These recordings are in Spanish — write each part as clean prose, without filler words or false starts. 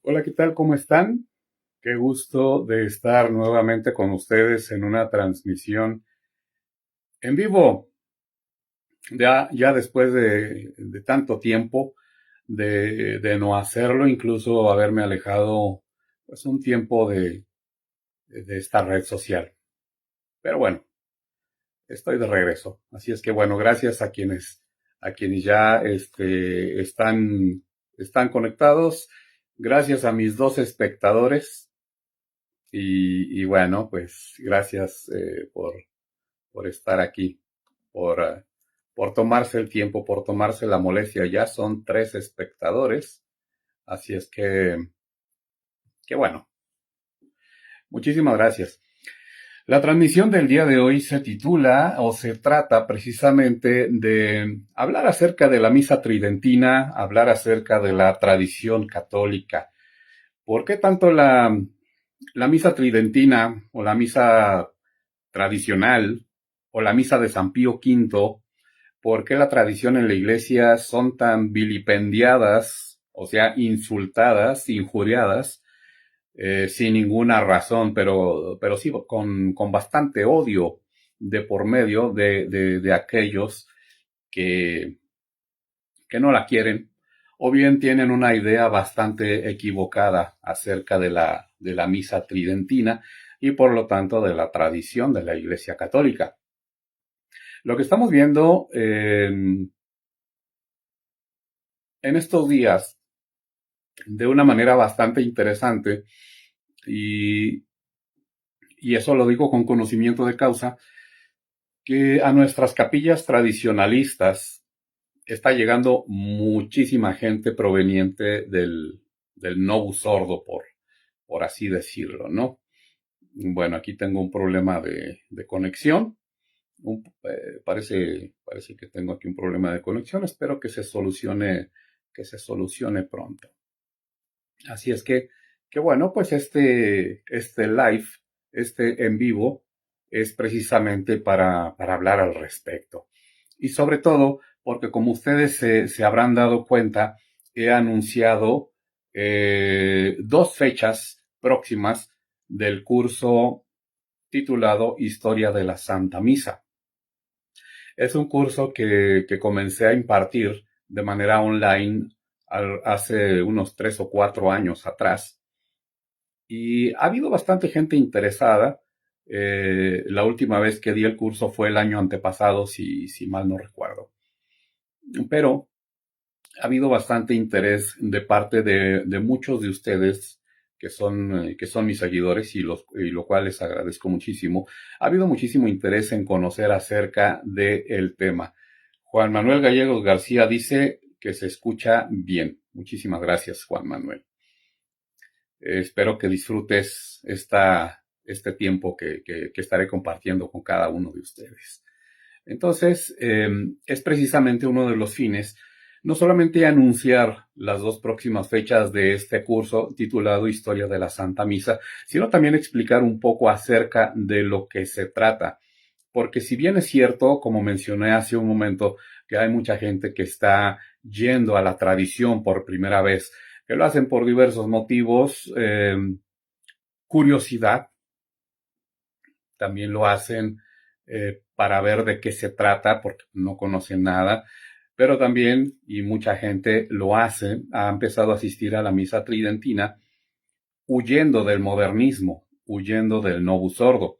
Hola, ¿qué tal? ¿Cómo están? Qué gusto de estar nuevamente con ustedes en una transmisión en vivo, ya después de tanto tiempo de no hacerlo, incluso haberme alejado pues un tiempo de esta red social. Pero bueno, estoy de regreso. Así es que bueno, gracias a quienes ya están conectados. Gracias a mis dos espectadores. Y bueno, pues gracias por estar aquí, por, eh, por tomarse el tiempo, por tomarse la molestia. Ya son 3 espectadores, así es que bueno, muchísimas gracias. La transmisión del día de hoy se titula o se trata precisamente de hablar acerca de la misa tridentina, hablar acerca de la tradición católica. ¿Por qué tanto la misa tridentina o la misa tradicional o la misa de San Pío V? ¿Por qué la tradición en la iglesia son tan vilipendiadas, o sea, insultadas, injuriadas, sin ninguna razón, pero sí con bastante odio de por medio de aquellos que, que no la quieren, o bien tienen una idea bastante equivocada acerca de la misa tridentina y por lo tanto de la tradición de la Iglesia Católica? Lo que estamos viendo en estos días de una manera bastante interesante, y, y eso lo digo con conocimiento de causa, que a nuestras capillas tradicionalistas está llegando muchísima gente proveniente del Novus Ordo, por así decirlo, ¿no? Bueno, aquí tengo un problema de conexión. Parece que tengo aquí un problema de conexión. Espero que se solucione pronto. Así es que bueno, pues este live, este en vivo, es precisamente para hablar al respecto. Y sobre todo, porque como ustedes se habrán dado cuenta, he anunciado 2 fechas próximas del curso titulado Historia de la Santa Misa. Es un curso que comencé a impartir de manera online hace unos 3 o 4 años atrás. Y ha habido bastante gente interesada. La última vez que di el curso fue el año antepasado, si mal no recuerdo. Pero ha habido bastante interés de parte de muchos de ustedes que son mis seguidores, y lo cual les agradezco muchísimo. Ha habido muchísimo interés en conocer acerca del tema. Juan Manuel Gallegos García dice que se escucha bien. Muchísimas gracias, Juan Manuel. Espero que disfrutes este tiempo que estaré compartiendo con cada uno de ustedes. Entonces, es precisamente uno de los fines, no solamente anunciar las 2 próximas fechas de este curso titulado Historia de la Santa Misa, sino también explicar un poco acerca de lo que se trata. Porque si bien es cierto, como mencioné hace un momento, que hay mucha gente que está yendo a la tradición por primera vez, que lo hacen por diversos motivos, curiosidad, también lo hacen para ver de qué se trata, porque no conocen nada, pero también, y mucha gente lo hace, ha empezado a asistir a la misa tridentina huyendo del modernismo, huyendo del Novus Ordo.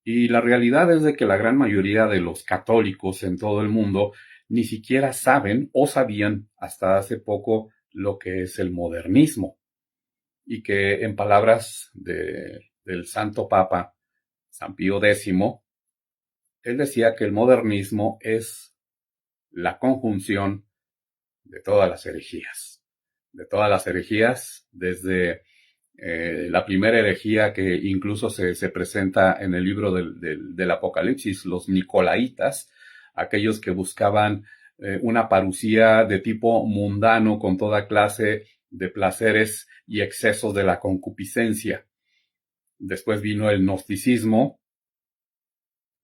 Y la realidad es de que la gran mayoría de los católicos en todo el mundo ni siquiera saben o sabían hasta hace poco lo que es el modernismo. Y que en palabras del Santo Papa, San Pío X, él decía que el modernismo es la conjunción de todas las herejías, desde la primera herejía que incluso se presenta en el libro del Apocalipsis, los Nicolaitas, aquellos que buscaban una parucía de tipo mundano con toda clase de placeres y excesos de la concupiscencia. Después vino el gnosticismo.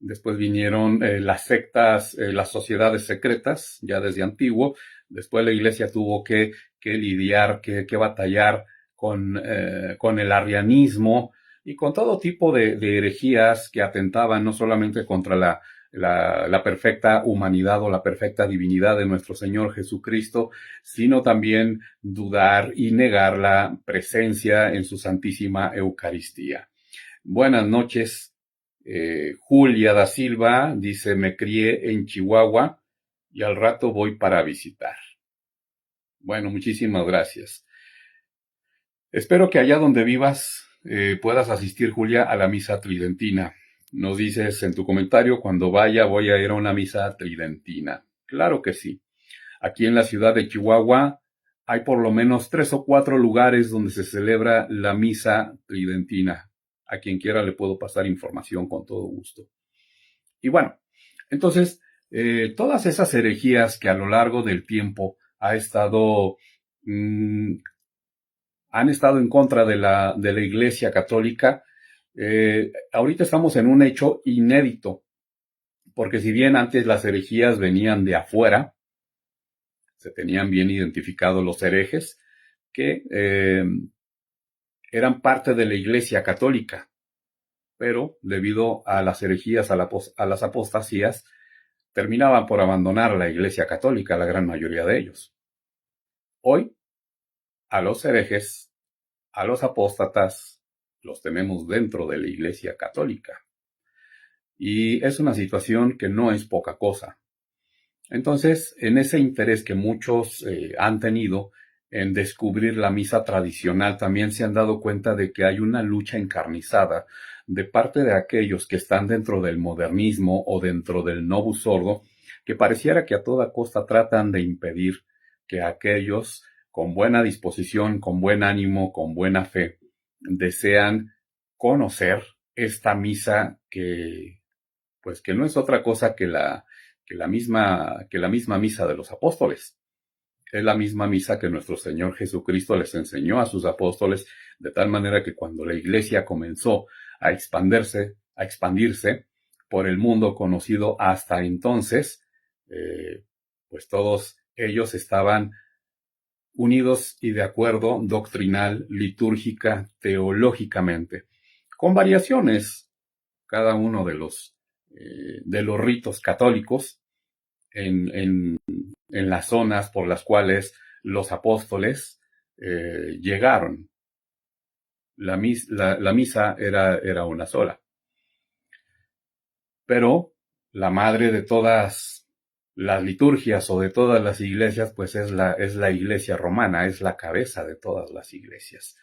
Después vinieron las sectas, las sociedades secretas, ya desde antiguo. Después la iglesia tuvo que lidiar, que batallar con el arrianismo y con todo tipo de herejías que atentaban no solamente contra la perfecta humanidad o la perfecta divinidad de nuestro Señor Jesucristo, sino también dudar y negar la presencia en su Santísima Eucaristía. Buenas noches, Julia da Silva dice: me crié en Chihuahua y al rato voy para visitar. Bueno, muchísimas gracias. Espero que allá donde vivas puedas asistir, Julia, a la misa tridentina. Nos dices en tu comentario: cuando vaya voy a ir a una misa tridentina. Claro que sí. Aquí en la ciudad de Chihuahua hay por lo menos 3 o 4 lugares donde se celebra la misa tridentina. A quien quiera le puedo pasar información con todo gusto. Y bueno, entonces, todas esas herejías que a lo largo del tiempo han estado en contra de la Iglesia Católica, ahorita estamos en un hecho inédito, porque si bien antes las herejías venían de afuera, se tenían bien identificados los herejes, que eran parte de la Iglesia Católica, pero debido a las herejías, a las apostasías, terminaban por abandonar la Iglesia Católica, la gran mayoría de ellos. Hoy, a los herejes, a los apóstatas, los tenemos dentro de la Iglesia Católica. Y es una situación que no es poca cosa. Entonces, en ese interés que muchos han tenido en descubrir la misa tradicional, también se han dado cuenta de que hay una lucha encarnizada de parte de aquellos que están dentro del modernismo o dentro del novus ordo, que pareciera que a toda costa tratan de impedir que aquellos con buena disposición, con buen ánimo, con buena fe, desean conocer esta misa que no es otra cosa que la misma misa de los apóstoles. Es la misma misa que nuestro Señor Jesucristo les enseñó a sus apóstoles, de tal manera que cuando la Iglesia comenzó a expandirse por el mundo conocido hasta entonces, pues todos ellos estaban unidos y de acuerdo doctrinal, litúrgica, teológicamente, con variaciones cada uno de los ritos católicos en las zonas por las cuales los apóstoles llegaron. La misa era una sola. Pero la madre de todas las liturgias o de todas las iglesias, pues es la Iglesia romana, es la cabeza de todas las iglesias.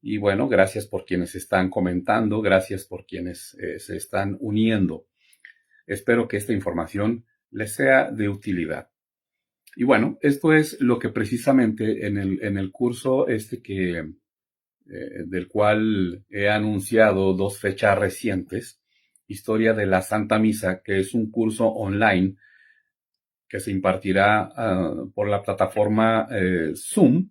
Y bueno, gracias por quienes están comentando, gracias por quienes se están uniendo. Espero que esta información les sea de utilidad. Y bueno, esto es lo que precisamente en el curso del cual he anunciado 2 fechas recientes, Historia de la Santa Misa, que es un curso online que se impartirá por la plataforma Zoom.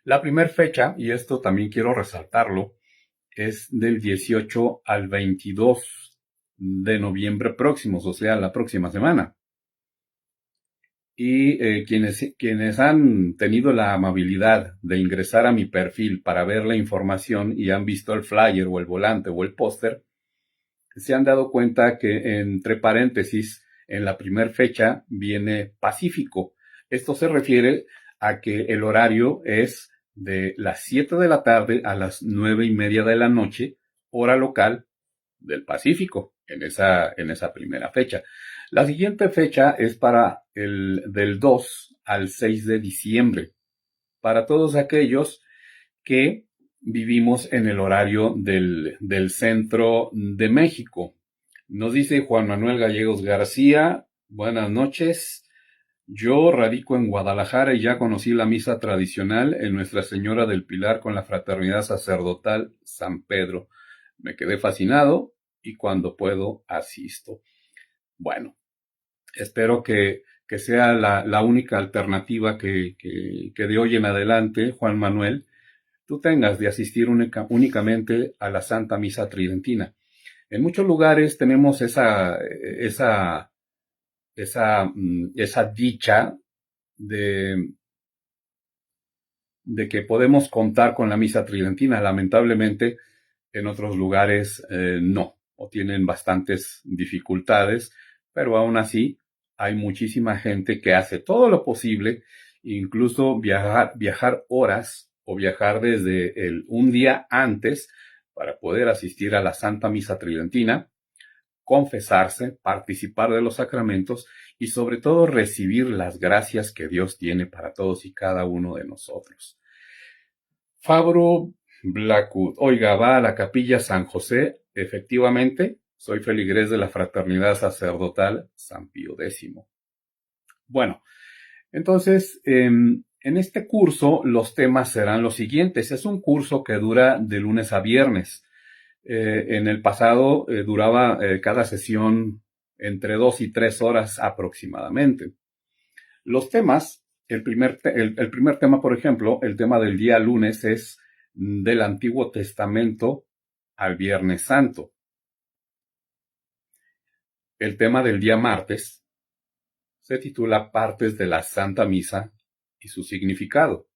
La primera fecha, y esto también quiero resaltarlo, es del 18 al 22 de noviembre próximos, o sea, la próxima semana. Y quienes han tenido la amabilidad de ingresar a mi perfil para ver la información y han visto el flyer o el volante o el póster, se han dado cuenta que entre paréntesis en la primera fecha viene Pacífico. Esto se refiere a que el horario es de las 7 de la tarde a las 9:30 de la noche, hora local del Pacífico, en esa primera fecha. La siguiente fecha es para del 2 al 6 de diciembre, para todos aquellos que vivimos en el horario del centro de México. Nos dice Juan Manuel Gallegos García: buenas noches. Yo radico en Guadalajara y ya conocí la misa tradicional en Nuestra Señora del Pilar con la Fraternidad Sacerdotal San Pedro. Me quedé fascinado y cuando puedo asisto. Bueno, espero que sea la única alternativa que de hoy en adelante, Juan Manuel, tú tengas de asistir únicamente a la Santa Misa Tridentina. En muchos lugares tenemos esa dicha de de que podemos contar con la misa tridentina. Lamentablemente, en otros lugares no, o tienen bastantes dificultades, pero aún así hay muchísima gente que hace todo lo posible, incluso viajar horas o viajar desde un día antes para poder asistir a la Santa Misa Tridentina, confesarse, participar de los sacramentos y sobre todo recibir las gracias que Dios tiene para todos y cada uno de nosotros. Fabro Blackwood, oiga, va a la capilla San José. Efectivamente, soy feligrés de la Fraternidad Sacerdotal San Pío X. Bueno, entonces, en este curso los temas serán los siguientes. Es un curso que dura de lunes a viernes. En el pasado duraba cada sesión entre 2 y 3 horas aproximadamente. Los temas, el primer tema, por ejemplo, el tema del día lunes es del Antiguo Testamento al Viernes Santo. El tema del día martes se titula Partes de la Santa Misa y su significado.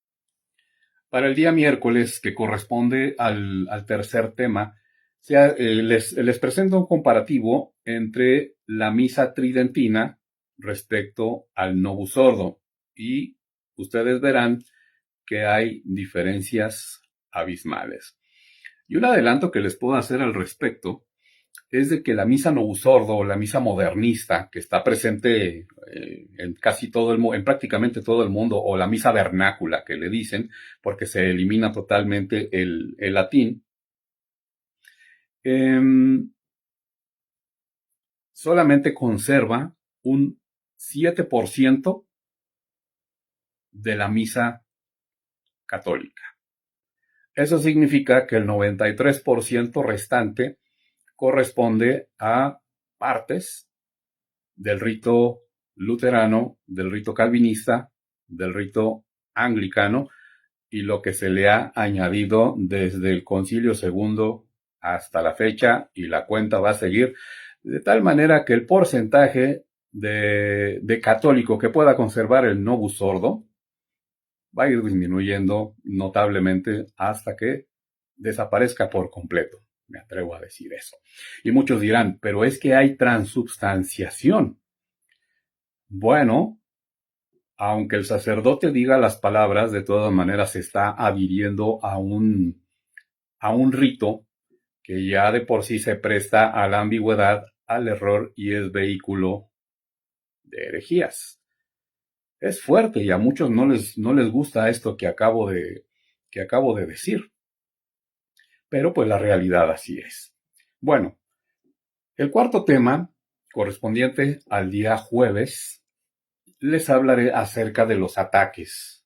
Para el día miércoles, que corresponde al tercer tema, les presento un comparativo entre la misa tridentina respecto al Novus Ordo y ustedes verán que hay diferencias abismales. Y un adelanto que les puedo hacer al respecto es de que la misa Novus Ordo o la misa modernista, que está presente en casi todo en prácticamente todo el mundo, o la misa vernácula que le dicen, porque se elimina totalmente el latín, solamente conserva un 7% de la misa católica. Eso significa que el 93% restante corresponde a partes del rito luterano, del rito calvinista, del rito anglicano y lo que se le ha añadido desde el Concilio II hasta la fecha, y la cuenta va a seguir, de tal manera que el porcentaje de católico que pueda conservar el Novus Ordo va a ir disminuyendo notablemente hasta que desaparezca por completo. Me atrevo a decir eso. Y muchos dirán, pero es que hay transubstanciación. Bueno, aunque el sacerdote diga las palabras, de todas maneras se está adhiriendo a un rito que ya de por sí se presta a la ambigüedad, al error y es vehículo de herejías. Es fuerte y a muchos no les gusta esto que acabo de decir. Pero pues la realidad así es. Bueno, el cuarto tema, correspondiente al día jueves, les hablaré acerca de los ataques.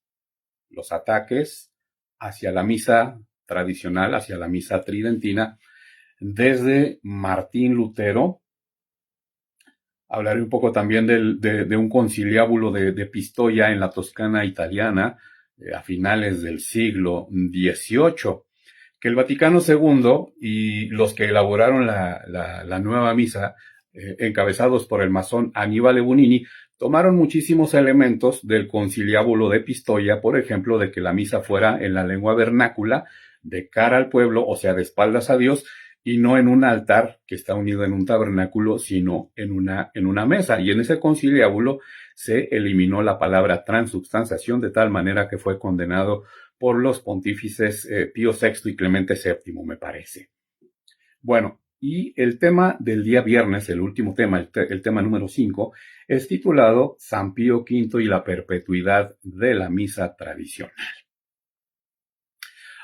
Los ataques hacia la misa tradicional, hacia la misa tridentina, desde Martín Lutero. Hablaré un poco también de un conciliábulo de Pistoia en la Toscana italiana a finales del siglo XVIII. Que el Vaticano II y los que elaboraron la nueva misa, encabezados por el masón Annibale Bugnini, tomaron muchísimos elementos del conciliábulo de Pistoia, por ejemplo, de que la misa fuera en la lengua vernácula, de cara al pueblo, o sea, de espaldas a Dios, y no en un altar que está unido en un tabernáculo, sino en una mesa. Y en ese conciliábulo se eliminó la palabra transubstanciación, de tal manera que fue condenado por los pontífices Pío VI y Clemente VII, me parece. Bueno, y el tema del día viernes, el último tema, el tema número 5, es titulado San Pío V y la perpetuidad de la misa tradicional.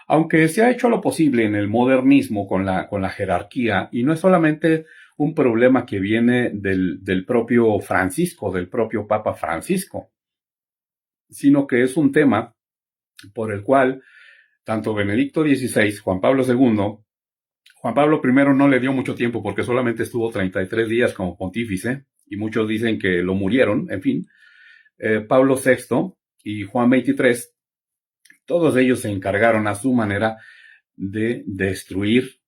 Aunque se ha hecho lo posible en el modernismo con la jerarquía, y no es solamente un problema que viene del propio Francisco, del propio Papa Francisco, sino que es un tema por el cual tanto Benedicto XVI, Juan Pablo II, Juan Pablo I no le dio mucho tiempo porque solamente estuvo 33 días como pontífice, y muchos dicen que lo murieron, en fin. Pablo VI y Juan XXIII, todos ellos se encargaron a su manera de destruir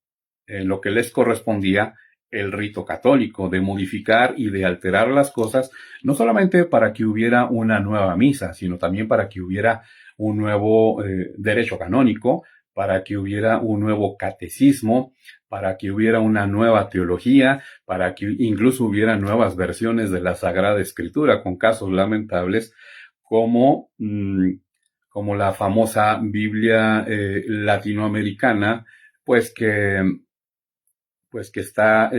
lo que les correspondía el rito católico, de modificar y de alterar las cosas, no solamente para que hubiera una nueva misa, sino también para que hubiera un nuevo derecho canónico, para que hubiera un nuevo catecismo, para que hubiera una nueva teología, para que incluso hubiera nuevas versiones de la Sagrada Escritura, con casos lamentables como, como la famosa Biblia latinoamericana, pues que, pues que está,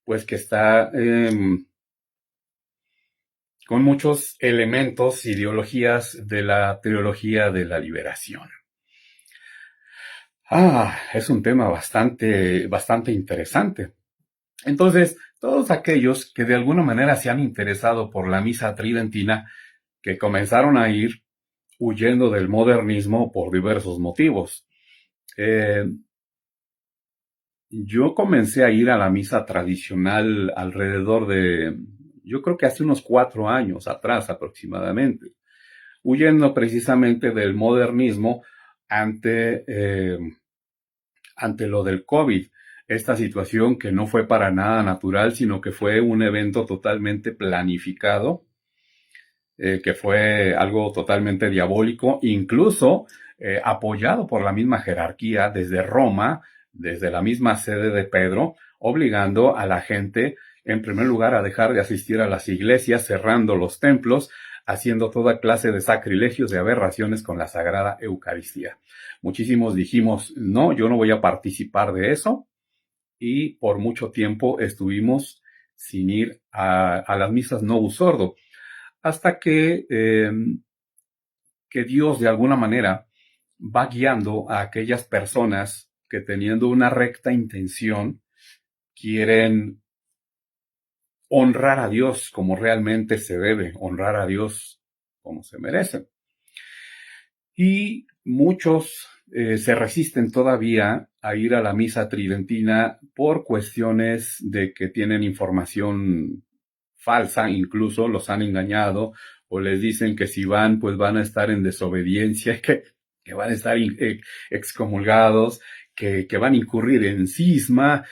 pues que está con muchos elementos, ideologías de la teología de la liberación. Es un tema bastante interesante. Entonces, todos aquellos que de alguna manera se han interesado por la misa tridentina, que comenzaron a ir huyendo del modernismo por diversos motivos. Yo comencé a ir a la misa tradicional alrededor de, yo creo que hace unos 4 años atrás aproximadamente, huyendo precisamente del modernismo ante, ante lo del COVID. Esta situación que no fue para nada natural, sino que fue un evento totalmente planificado, que fue algo totalmente diabólico, incluso apoyado por la misma jerarquía desde Roma, desde la misma sede de Pedro, obligando a la gente, en primer lugar, a dejar de asistir a las iglesias, cerrando los templos, haciendo toda clase de sacrilegios, de aberraciones con la Sagrada Eucaristía. Muchísimos dijimos, no, yo no voy a participar de eso, y por mucho tiempo estuvimos sin ir a las misas Novus Ordo, hasta que Dios de alguna manera va guiando a aquellas personas que, teniendo una recta intención, quieren honrar a Dios como realmente se debe, honrar a Dios como se merece. Y muchos se resisten todavía a ir a la misa tridentina por cuestiones de que tienen información falsa, incluso los han engañado, o les dicen que si van, pues van a estar en desobediencia, que van a estar excomulgados, que van a incurrir en cisma,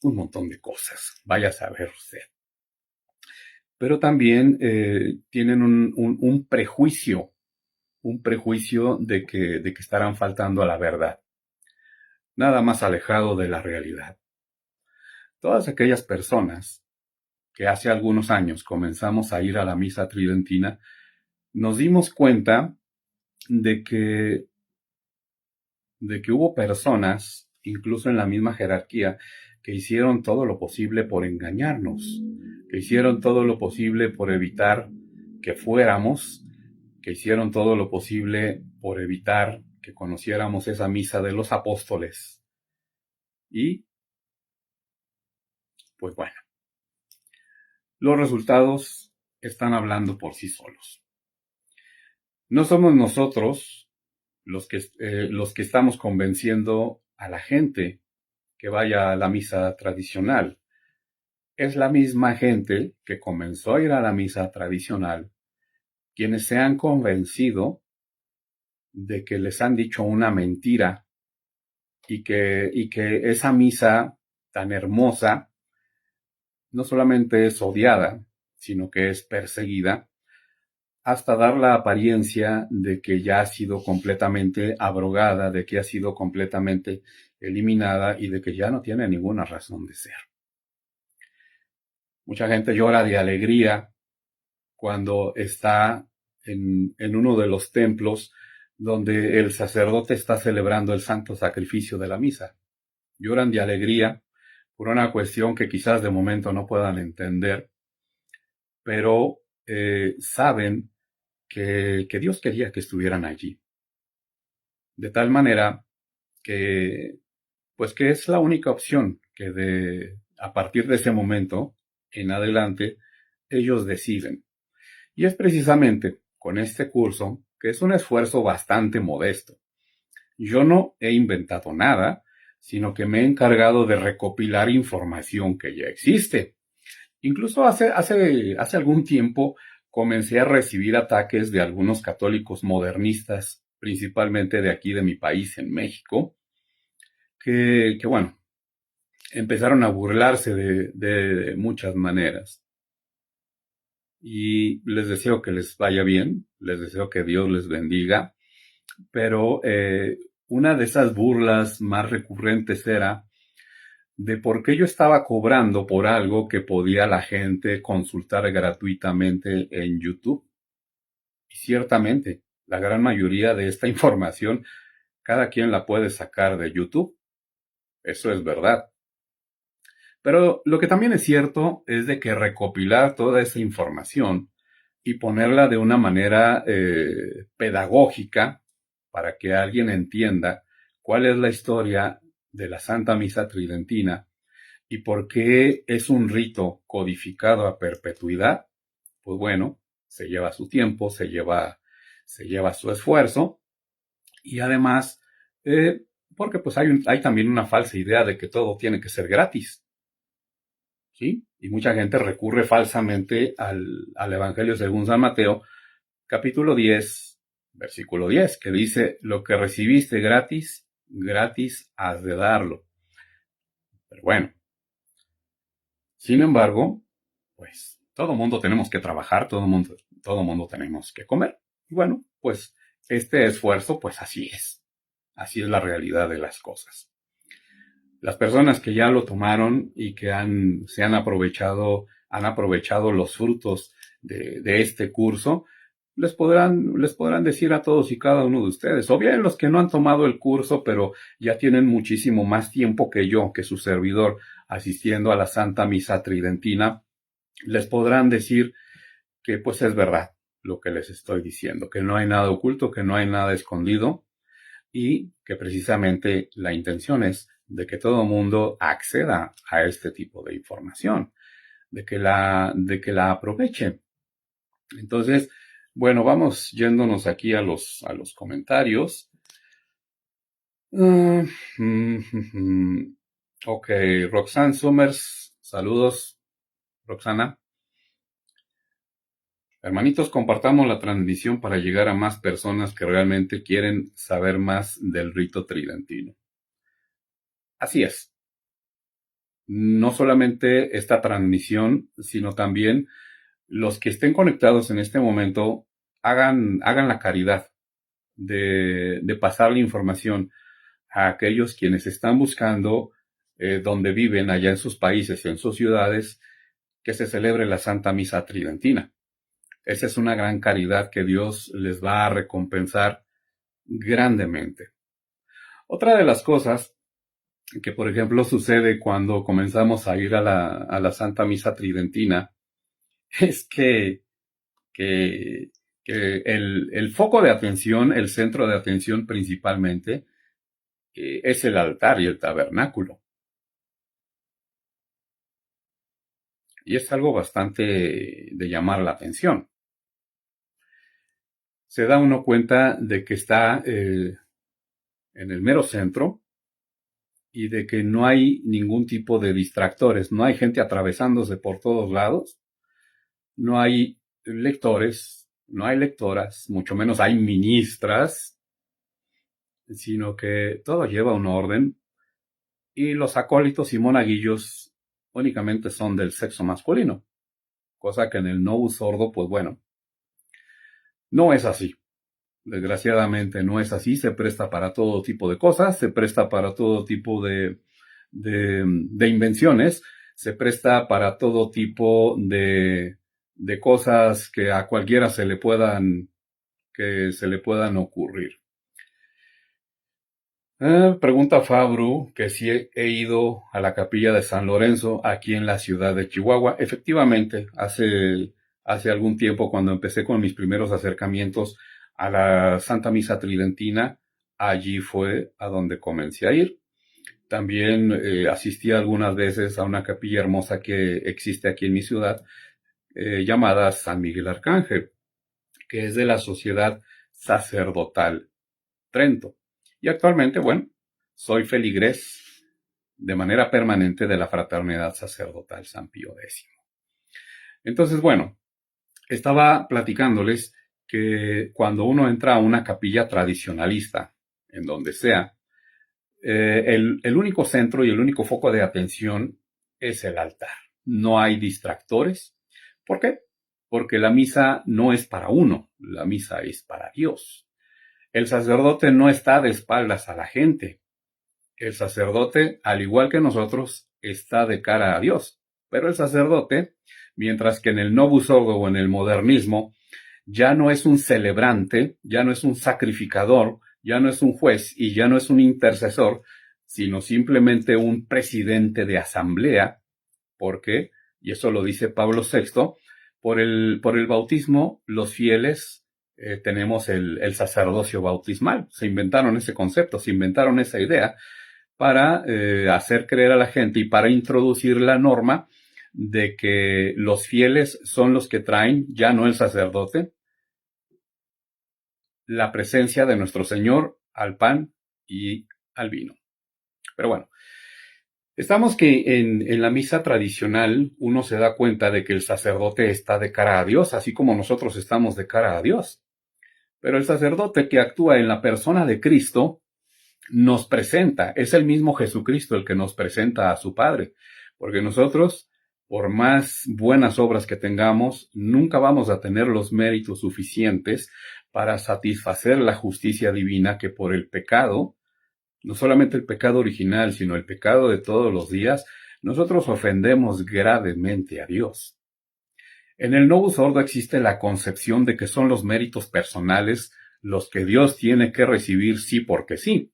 un montón de cosas, vaya a saber usted. Pero también tienen un prejuicio de que estarán faltando a la verdad, nada más alejado de la realidad. Todas aquellas personas que hace algunos años comenzamos a ir a la misa tridentina, nos dimos cuenta de que hubo personas, incluso en la misma jerarquía, que hicieron todo lo posible por engañarnos, que hicieron todo lo posible por evitar que fuéramos, que hicieron todo lo posible por evitar que conociéramos esa misa de los apóstoles. Y, pues bueno, los resultados están hablando por sí solos. No somos nosotros los que estamos convenciendo a la gente que vaya a la misa tradicional. Es la misma gente que comenzó a ir a la misa tradicional quienes se han convencido de que les han dicho una mentira y que esa misa tan hermosa no solamente es odiada, sino que es perseguida, hasta dar la apariencia de que ya ha sido completamente abrogada, de que ha sido completamente eliminada y de que ya no tiene ninguna razón de ser. Mucha gente llora de alegría cuando está en uno de los templos donde el sacerdote está celebrando el santo sacrificio de la misa. Lloran de alegría por una cuestión que quizás de momento no puedan entender, pero saben que Dios quería que estuvieran allí. De tal manera que, pues que es la única opción que a partir de ese momento en adelante ellos deciden. Y es precisamente con este curso, que es un esfuerzo bastante modesto. Yo no he inventado nada, sino que me he encargado de recopilar información que ya existe. Incluso hace algún tiempo comencé a recibir ataques de algunos católicos modernistas, principalmente de aquí de mi país, en México, que bueno, empezaron a burlarse de muchas maneras. y les deseo que les vaya bien, les deseo que Dios les bendiga, pero una de esas burlas más recurrentes era de por qué yo estaba cobrando por algo que podía la gente consultar gratuitamente en YouTube. Y ciertamente, la gran mayoría de esta información, cada quien la puede sacar de YouTube. Eso es verdad. Pero lo que también es cierto es de que recopilar toda esa información y ponerla de una manera pedagógica para que alguien entienda cuál es la historia de la Santa Misa Tridentina y por qué es un rito codificado a perpetuidad, pues bueno, se lleva su tiempo, se lleva su esfuerzo y además, porque pues hay también una falsa idea de que todo tiene que ser gratis. ¿Sí? Y mucha gente recurre falsamente al Evangelio según San Mateo, capítulo 10, versículo 10, que dice, lo que recibiste gratis, gratis has de darlo. Pero bueno, sin embargo, pues todo mundo tenemos que trabajar, todo mundo tenemos que comer. Y bueno, pues este esfuerzo, pues así es la realidad de las cosas. Las personas que ya lo tomaron y que se han aprovechado los frutos de este curso, les podrán decir a todos y cada uno de ustedes, o bien los que no han tomado el curso, pero ya tienen muchísimo más tiempo que yo, que su servidor, asistiendo a la Santa Misa Tridentina, les podrán decir que pues es verdad lo que les estoy diciendo, que no hay nada oculto, que no hay nada escondido, y que precisamente la intención es de que todo el mundo acceda a este tipo de información, de que la aproveche. Entonces, bueno, vamos yéndonos aquí a los comentarios. Ok, Roxanne Summers, saludos, Roxana. Hermanitos, compartamos la transmisión para llegar a más personas que realmente quieren saber más del rito tridentino. Así es. No solamente esta transmisión, sino también los que estén conectados en este momento, hagan la caridad de pasar la información a aquellos quienes están buscando donde viven allá en sus países, en sus ciudades, que se celebre la Santa Misa Tridentina. Esa es una gran caridad que Dios les va a recompensar grandemente. Otra de las cosas que, por ejemplo, sucede cuando comenzamos a ir a la Santa Misa Tridentina es que, que el foco de atención, el centro de atención principalmente, es el altar y el tabernáculo. Y es algo bastante de llamar la atención. Se da uno cuenta de que está en el mero centro y de que no hay ningún tipo de distractores, no hay gente atravesándose por todos lados, no hay lectores, no hay lectoras, mucho menos hay ministras, sino que todo lleva un orden y los acólitos y monaguillos únicamente son del sexo masculino, cosa que en el Novus Ordo, pues bueno, no es así. Desgraciadamente no es así, se presta para todo tipo de cosas, se presta para todo tipo de invenciones, se presta para todo tipo de cosas que a cualquiera que se le puedan ocurrir. Pregunta Fabru que si he ido a la capilla de San Lorenzo aquí en la ciudad de Chihuahua. Efectivamente, hace algún tiempo cuando empecé con mis primeros acercamientos a la Santa Misa Tridentina, allí fue a donde comencé a ir. También asistí algunas veces a una capilla hermosa que existe aquí en mi ciudad, llamada San Miguel Arcángel, que es de la Sociedad Sacerdotal Trento. Y actualmente, bueno, soy feligrés de manera permanente de la Fraternidad Sacerdotal San Pío X. Entonces, bueno, estaba platicándoles que cuando uno entra a una capilla tradicionalista, en donde sea, el único centro y el único foco de atención es el altar. No hay distractores. ¿Por qué? porque la misa no es para uno, la misa es para Dios. El sacerdote no está de espaldas a la gente. El sacerdote, al igual que nosotros, está de cara a Dios. Pero el sacerdote, mientras que en el Novus Ordo o en el modernismo, ya no es un celebrante, ya no es un sacrificador, ya no es un juez y ya no es un intercesor, sino simplemente un presidente de asamblea, porque, y eso lo dice Pablo VI, por el bautismo los fieles tenemos el sacerdocio bautismal. Se inventaron ese concepto, se inventaron esa idea para hacer creer a la gente y para introducir la norma de que los fieles son los que traen, ya no el sacerdote, la presencia de nuestro Señor al pan y al vino. Pero bueno, estamos que en la misa tradicional uno se da cuenta de que el sacerdote está de cara a Dios, así como nosotros estamos de cara a Dios. Pero el sacerdote que actúa en la persona de Cristo nos presenta, es el mismo Jesucristo el que nos presenta a su Padre, porque nosotros, por más buenas obras que tengamos, nunca vamos a tener los méritos suficientes para satisfacer la justicia divina que por el pecado, no solamente el pecado original, sino el pecado de todos los días, nosotros ofendemos gravemente a Dios. En el Novus Ordo existe la concepción de que son los méritos personales los que Dios tiene que recibir sí porque sí.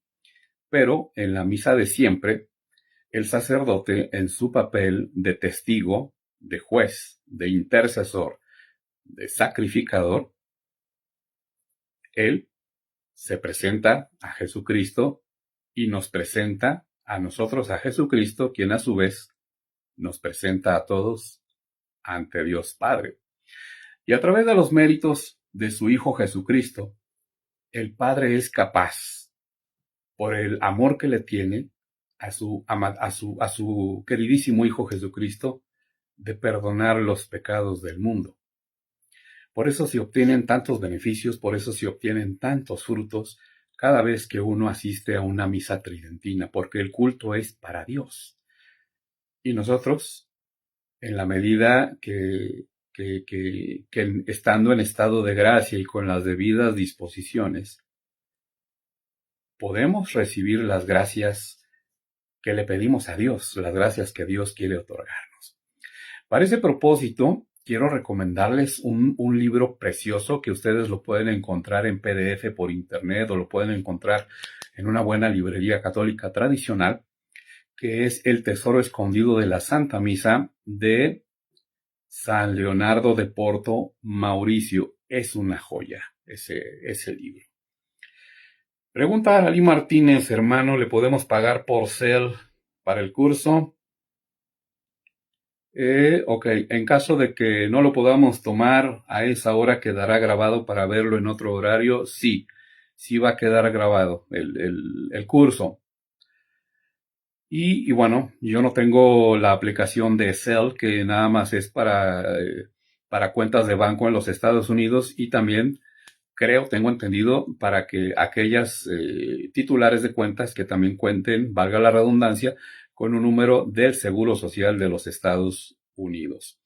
Pero en la misa de siempre, el sacerdote en su papel de testigo, de juez, de intercesor, de sacrificador, él se presenta a Jesucristo y nos presenta a nosotros a Jesucristo, quien a su vez nos presenta a todos ante Dios Padre. Y a través de los méritos de su Hijo Jesucristo, el Padre es capaz, por el amor que le tiene a su queridísimo Hijo Jesucristo, de perdonar los pecados del mundo. Por eso se obtienen tantos beneficios, por eso se obtienen tantos frutos cada vez que uno asiste a una misa tridentina, porque el culto es para Dios. Y nosotros, en la medida que estando en estado de gracia y con las debidas disposiciones, podemos recibir las gracias que le pedimos a Dios, las gracias que Dios quiere otorgarnos. Para ese propósito, quiero recomendarles un libro precioso que ustedes lo pueden encontrar en PDF por internet o lo pueden encontrar en una buena librería católica tradicional, que es El Tesoro Escondido de la Santa Misa de San Leonardo de Porto Mauricio. Es una joya ese libro. Pregunta a Ali Martínez, hermano, ¿le podemos pagar por Zelle para el curso? Ok, en caso de que no lo podamos tomar a esa hora, ¿quedará grabado para verlo en otro horario? Sí va a quedar grabado el curso. Y bueno, yo no tengo la aplicación de Zelle, que nada más es para cuentas de banco en los Estados Unidos, y también tengo entendido, para que aquellas titulares de cuentas que también cuenten, valga la redundancia, con un número del Seguro Social de los Estados Unidos.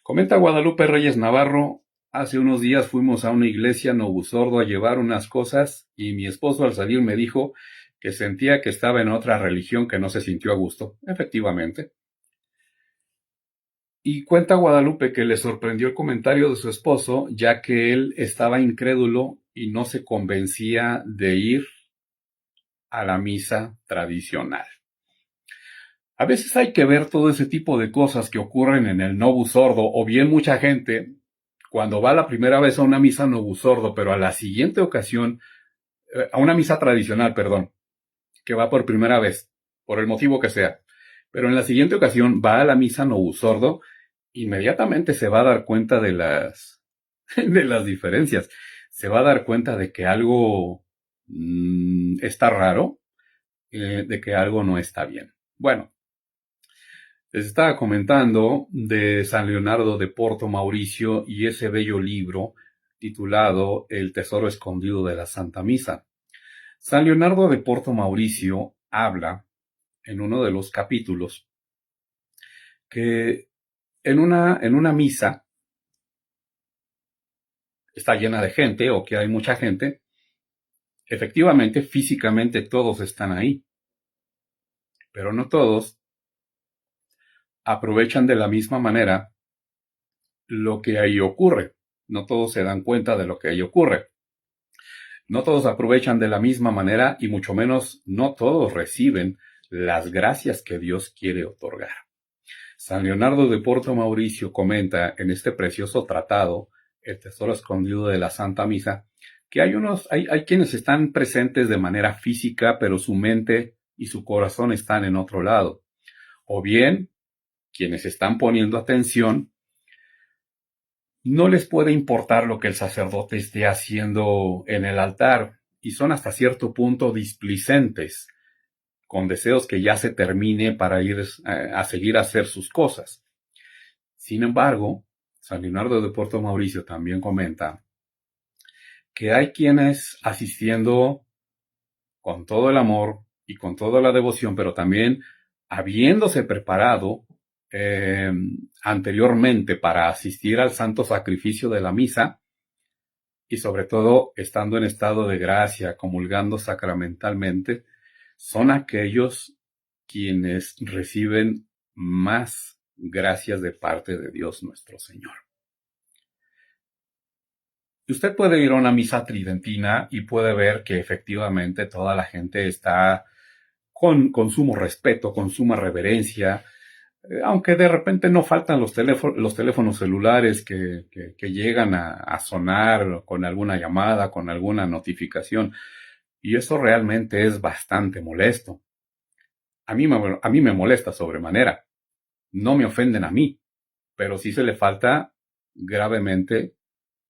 Comenta Guadalupe Reyes Navarro: hace unos días fuimos a una iglesia Novus Ordo a llevar unas cosas y mi esposo al salir me dijo que sentía que estaba en otra religión, que no se sintió a gusto. Efectivamente. Y cuenta Guadalupe que le sorprendió el comentario de su esposo, ya que él estaba incrédulo y no se convencía de ir a la misa tradicional. A veces hay que ver todo ese tipo de cosas que ocurren en el Novus Ordo, o bien mucha gente, cuando va la primera vez a una misa Novus Ordo, pero a la siguiente ocasión, a una misa tradicional, perdón, que va por primera vez, por el motivo que sea, pero en la siguiente ocasión va a la misa Novus Ordo, inmediatamente se va a dar cuenta de las diferencias. Se va a dar cuenta de que algo está raro, de que algo no está bien. Bueno, les estaba comentando de San Leonardo de Porto Mauricio y ese bello libro titulado El Tesoro Escondido de la Santa Misa. San Leonardo de Porto Mauricio habla en uno de los capítulos que en una misa está llena de gente o que hay mucha gente, efectivamente, físicamente todos están ahí, pero no todos aprovechan de la misma manera lo que ahí ocurre. No todos se dan cuenta de lo que ahí ocurre. No todos aprovechan de la misma manera y mucho menos no todos reciben las gracias que Dios quiere otorgar. San Leonardo de Porto Mauricio comenta en este precioso tratado, El Tesoro Escondido de la Santa Misa, que hay quienes están presentes de manera física, pero su mente y su corazón están en otro lado. O bien, quienes están poniendo atención, no les puede importar lo que el sacerdote esté haciendo en el altar y son hasta cierto punto displicentes, con deseos que ya se termine para ir a seguir a hacer sus cosas. Sin embargo, San Leonardo de Porto Mauricio también comenta que hay quienes asistiendo con todo el amor y con toda la devoción, pero también habiéndose preparado eh, anteriormente para asistir al santo sacrificio de la misa y sobre todo estando en estado de gracia, comulgando sacramentalmente, son aquellos quienes reciben más gracias de parte de Dios nuestro Señor. Usted puede ir a una misa tridentina y puede ver que efectivamente toda la gente está con sumo respeto, con suma reverencia, aunque de repente no faltan los teléfonos celulares que llegan a sonar con alguna llamada, con alguna notificación, y eso realmente es bastante molesto. A mí me molesta sobremanera. No me ofenden a mí, pero sí se le falta gravemente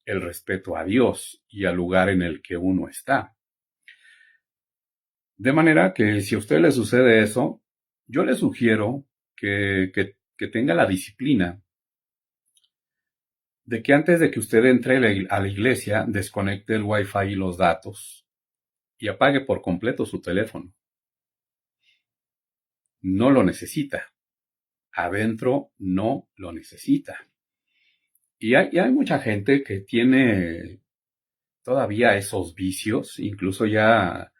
el respeto a Dios y al lugar en el que uno está. De manera que si a usted le sucede eso, yo le sugiero que tenga la disciplina de que antes de que usted entre a la iglesia, desconecte el Wi-Fi y los datos y apague por completo su teléfono. No lo necesita. Adentro no lo necesita. Y hay mucha gente que tiene todavía esos vicios, incluso ya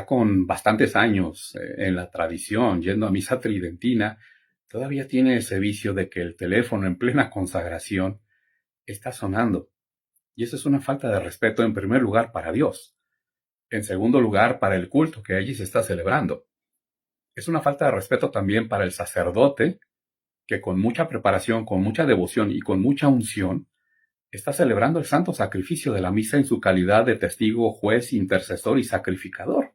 con bastantes años en la tradición, yendo a misa tridentina, todavía tiene ese vicio de que el teléfono en plena consagración está sonando. Y eso es una falta de respeto en primer lugar para Dios. En segundo lugar, para el culto que allí se está celebrando. Es una falta de respeto también para el sacerdote que con mucha preparación, con mucha devoción y con mucha unción está celebrando el santo sacrificio de la misa en su calidad de testigo, juez, intercesor y sacrificador.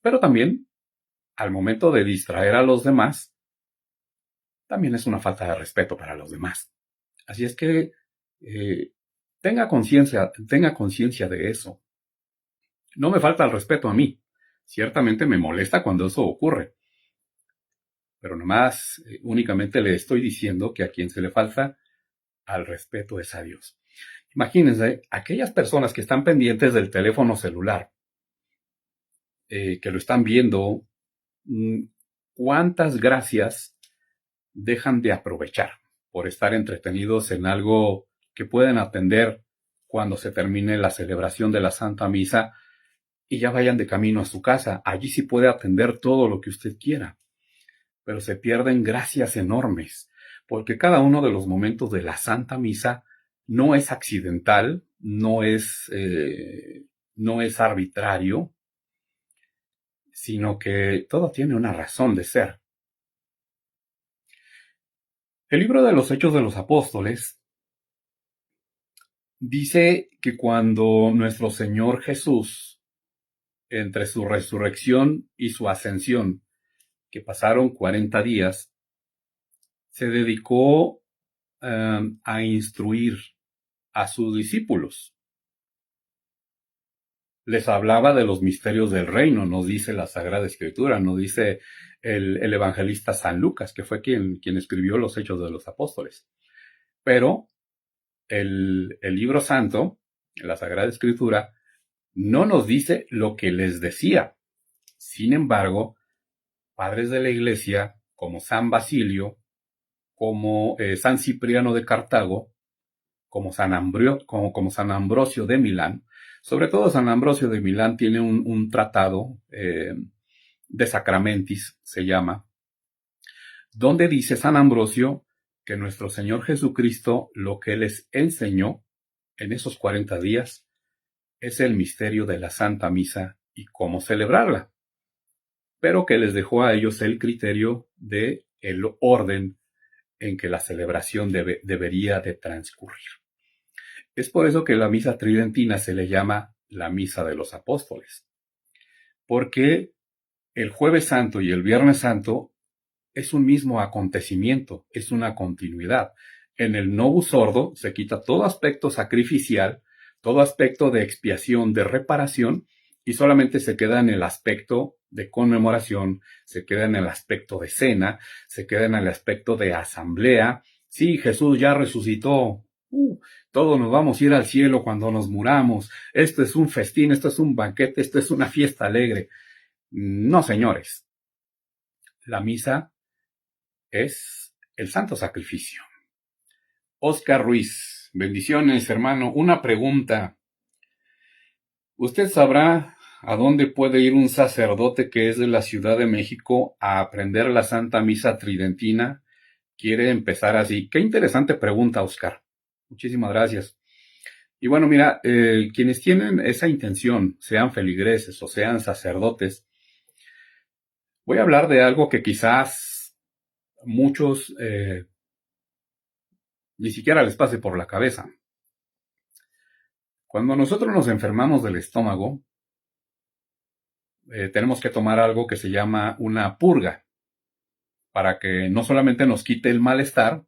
Pero también, al momento de distraer a los demás, también es una falta de respeto para los demás. Así es que tenga conciencia de eso. No me falta el respeto a mí. Ciertamente me molesta cuando eso ocurre. Pero nomás, únicamente le estoy diciendo que a quien se le falta al respeto es a Dios. Imagínense, aquellas personas que están pendientes del teléfono celular, que lo están viendo, ¿cuántas gracias dejan de aprovechar por estar entretenidos en algo que pueden atender cuando se termine la celebración de la Santa Misa y ya vayan de camino a su casa? Allí sí puede atender todo lo que usted quiera, pero se pierden gracias enormes, porque cada uno de los momentos de la Santa Misa no es accidental, no es arbitrario, sino que todo tiene una razón de ser. El libro de los Hechos de los Apóstoles dice que cuando nuestro Señor Jesús, entre su resurrección y su ascensión, que pasaron 40 días, se dedicó a instruir a sus discípulos. Les hablaba de los misterios del reino, nos dice la Sagrada Escritura, nos dice el evangelista San Lucas, que fue quien escribió los Hechos de los Apóstoles. Pero el libro santo, la Sagrada Escritura, no nos dice lo que les decía. Sin embargo, padres de la Iglesia, como San Basilio, como San Cipriano de Cartago, como como San Ambrosio de Milán. Sobre todo San Ambrosio de Milán tiene un tratado de Sacramentis, se llama, donde dice San Ambrosio que nuestro Señor Jesucristo lo que les enseñó en esos 40 días es el misterio de la Santa Misa y cómo celebrarla, pero que les dejó a ellos el criterio de el orden en que la celebración debería de transcurrir. Es por eso que la misa tridentina se le llama la misa de los apóstoles, porque el Jueves Santo y el Viernes Santo es un mismo acontecimiento, es una continuidad. En el Novus Ordo se quita todo aspecto sacrificial, todo aspecto de expiación, de reparación, y solamente se queda en el aspecto de conmemoración, se queda en el aspecto de cena, se queda en el aspecto de asamblea. Sí, Jesús ya resucitó. Todos nos vamos a ir al cielo cuando nos muramos. Esto es un festín, esto es un banquete, esto es una fiesta alegre. No, señores. La misa es el santo sacrificio. Oscar Ruiz, bendiciones, hermano. Una pregunta. ¿Usted sabrá a dónde puede ir un sacerdote que es de la Ciudad de México a aprender la Santa Misa Tridentina? Quiere empezar así. Qué interesante pregunta, Oscar. Muchísimas gracias. Y bueno, mira, quienes tienen esa intención, sean feligreses o sean sacerdotes, voy a hablar de algo que quizás muchos ni siquiera les pase por la cabeza. Cuando nosotros nos enfermamos del estómago, tenemos que tomar algo que se llama una purga, para que no solamente nos quite el malestar,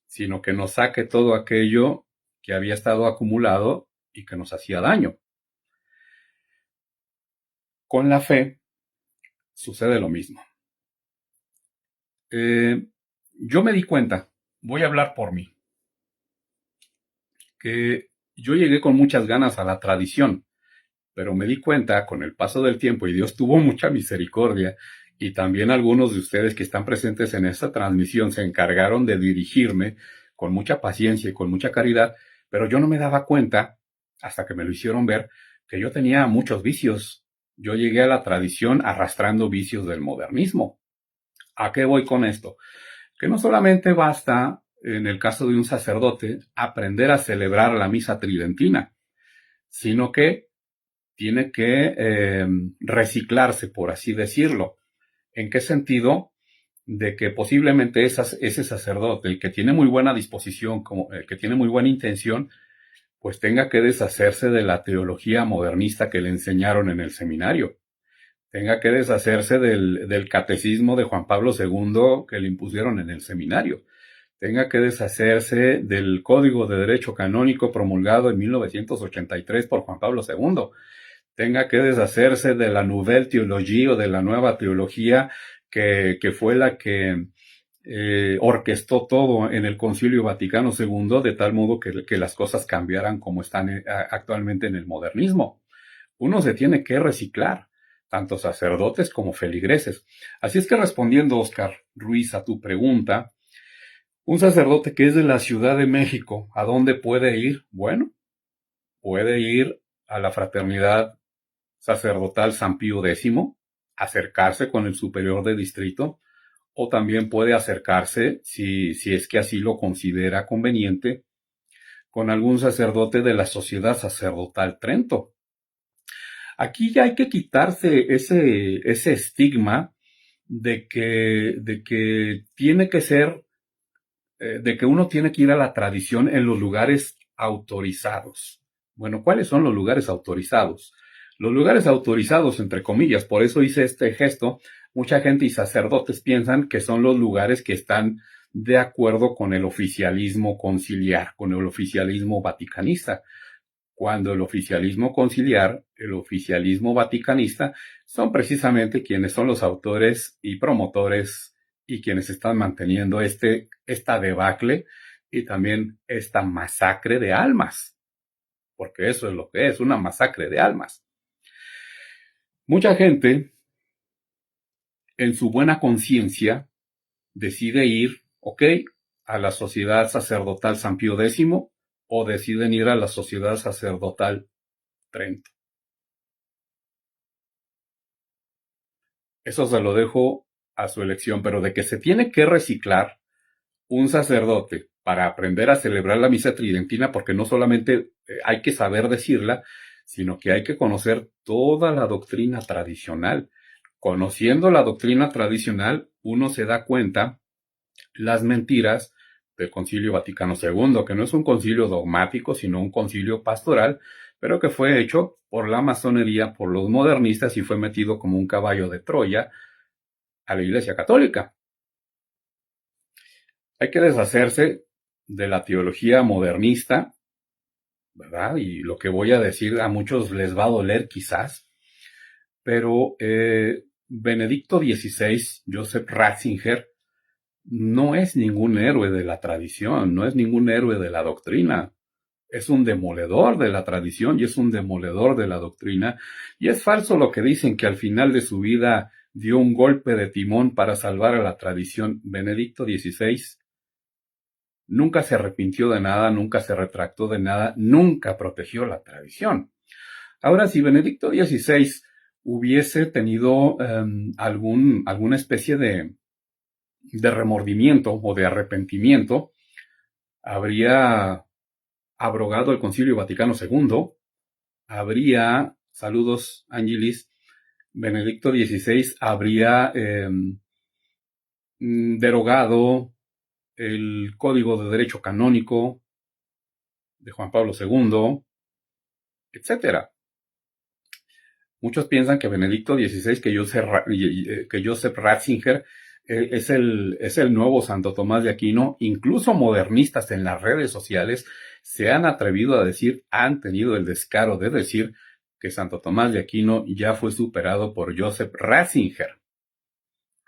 sino que nos saque todo aquello que había estado acumulado y que nos hacía daño. Con la fe sucede lo mismo. Yo me di cuenta, voy a hablar por mí, que yo llegué con muchas ganas a la tradición, pero me di cuenta con el paso del tiempo, y Dios tuvo mucha misericordia, y también algunos de ustedes que están presentes en esta transmisión se encargaron de dirigirme con mucha paciencia y con mucha caridad, pero yo no me daba cuenta, hasta que me lo hicieron ver, que yo tenía muchos vicios. Yo llegué a la tradición arrastrando vicios del modernismo. ¿A qué voy con esto? Que no solamente basta, en el caso de un sacerdote, aprender a celebrar la misa tridentina, sino que tiene que reciclarse, por así decirlo. ¿En qué sentido? De que posiblemente ese sacerdote, el que tiene muy buena disposición, como el que tiene muy buena intención, pues tenga que deshacerse de la teología modernista que le enseñaron en el seminario. Tenga que deshacerse del catecismo de Juan Pablo II que le impusieron en el seminario. Tenga que deshacerse del Código de Derecho Canónico promulgado en 1983 por Juan Pablo II. Tenga que deshacerse de la Nouvelle Théologie o de la nueva teología que fue la que orquestó todo en el Concilio Vaticano II, de tal modo que las cosas cambiaran como están actualmente en el modernismo. Uno se tiene que reciclar, tanto sacerdotes como feligreses. Así es que respondiendo, Oscar Ruiz, a tu pregunta, un sacerdote que es de la Ciudad de México, ¿a dónde puede ir? Bueno, puede ir a la Fraternidad Sacerdotal San Pío X, acercarse con el superior de distrito, o también puede acercarse, si es que así lo considera conveniente, con algún sacerdote de la Sociedad Sacerdotal Trento. Aquí ya hay que quitarse ese estigma de que tiene que ser, de que uno tiene que ir a la tradición en los lugares autorizados. Bueno, ¿cuáles son los lugares autorizados? Los lugares autorizados, entre comillas, por eso hice este gesto, mucha gente y sacerdotes piensan que son los lugares que están de acuerdo con el oficialismo conciliar, con el oficialismo vaticanista, cuando el oficialismo conciliar, el oficialismo vaticanista, son precisamente quienes son los autores y promotores y quienes están manteniendo esta debacle y también esta masacre de almas, porque eso es lo que es, una masacre de almas. Mucha gente, en su buena conciencia, decide ir, a la Sociedad Sacerdotal San Pío X, o deciden ir a la Sociedad Sacerdotal Trento. Eso se lo dejo a su elección, pero de que se tiene que reciclar un sacerdote para aprender a celebrar la misa tridentina, porque no solamente hay que saber decirla, sino que hay que conocer toda la doctrina tradicional. Conociendo la doctrina tradicional, uno se da cuenta las mentiras del Concilio Vaticano II, que no es un concilio dogmático, sino un concilio pastoral, pero que fue hecho por la masonería, por los modernistas, y fue metido como un caballo de Troya a la Iglesia Católica. Hay que deshacerse de la teología modernista, ¿verdad? Y lo que voy a decir a muchos les va a doler quizás, pero Benedicto XVI, Joseph Ratzinger, no es ningún héroe de la tradición, no es ningún héroe de la doctrina. Es un demoledor de la tradición y es un demoledor de la doctrina. Y es falso lo que dicen que al final de su vida dio un golpe de timón para salvar a la tradición. Benedicto XVI nunca se arrepintió de nada, nunca se retractó de nada, nunca protegió la tradición. Ahora, si Benedicto XVI hubiese tenido alguna especie de remordimiento o de arrepentimiento, habría abrogado el Concilio Vaticano II, habría, saludos Angelis, Benedicto XVI habría derogado el Código de Derecho Canónico de Juan Pablo II, etcétera. Muchos piensan que Benedicto XVI, que Joseph Ratzinger, es el nuevo Santo Tomás de Aquino. Incluso modernistas en las redes sociales se han atrevido a decir, han tenido el descaro de decir que Santo Tomás de Aquino ya fue superado por Joseph Ratzinger,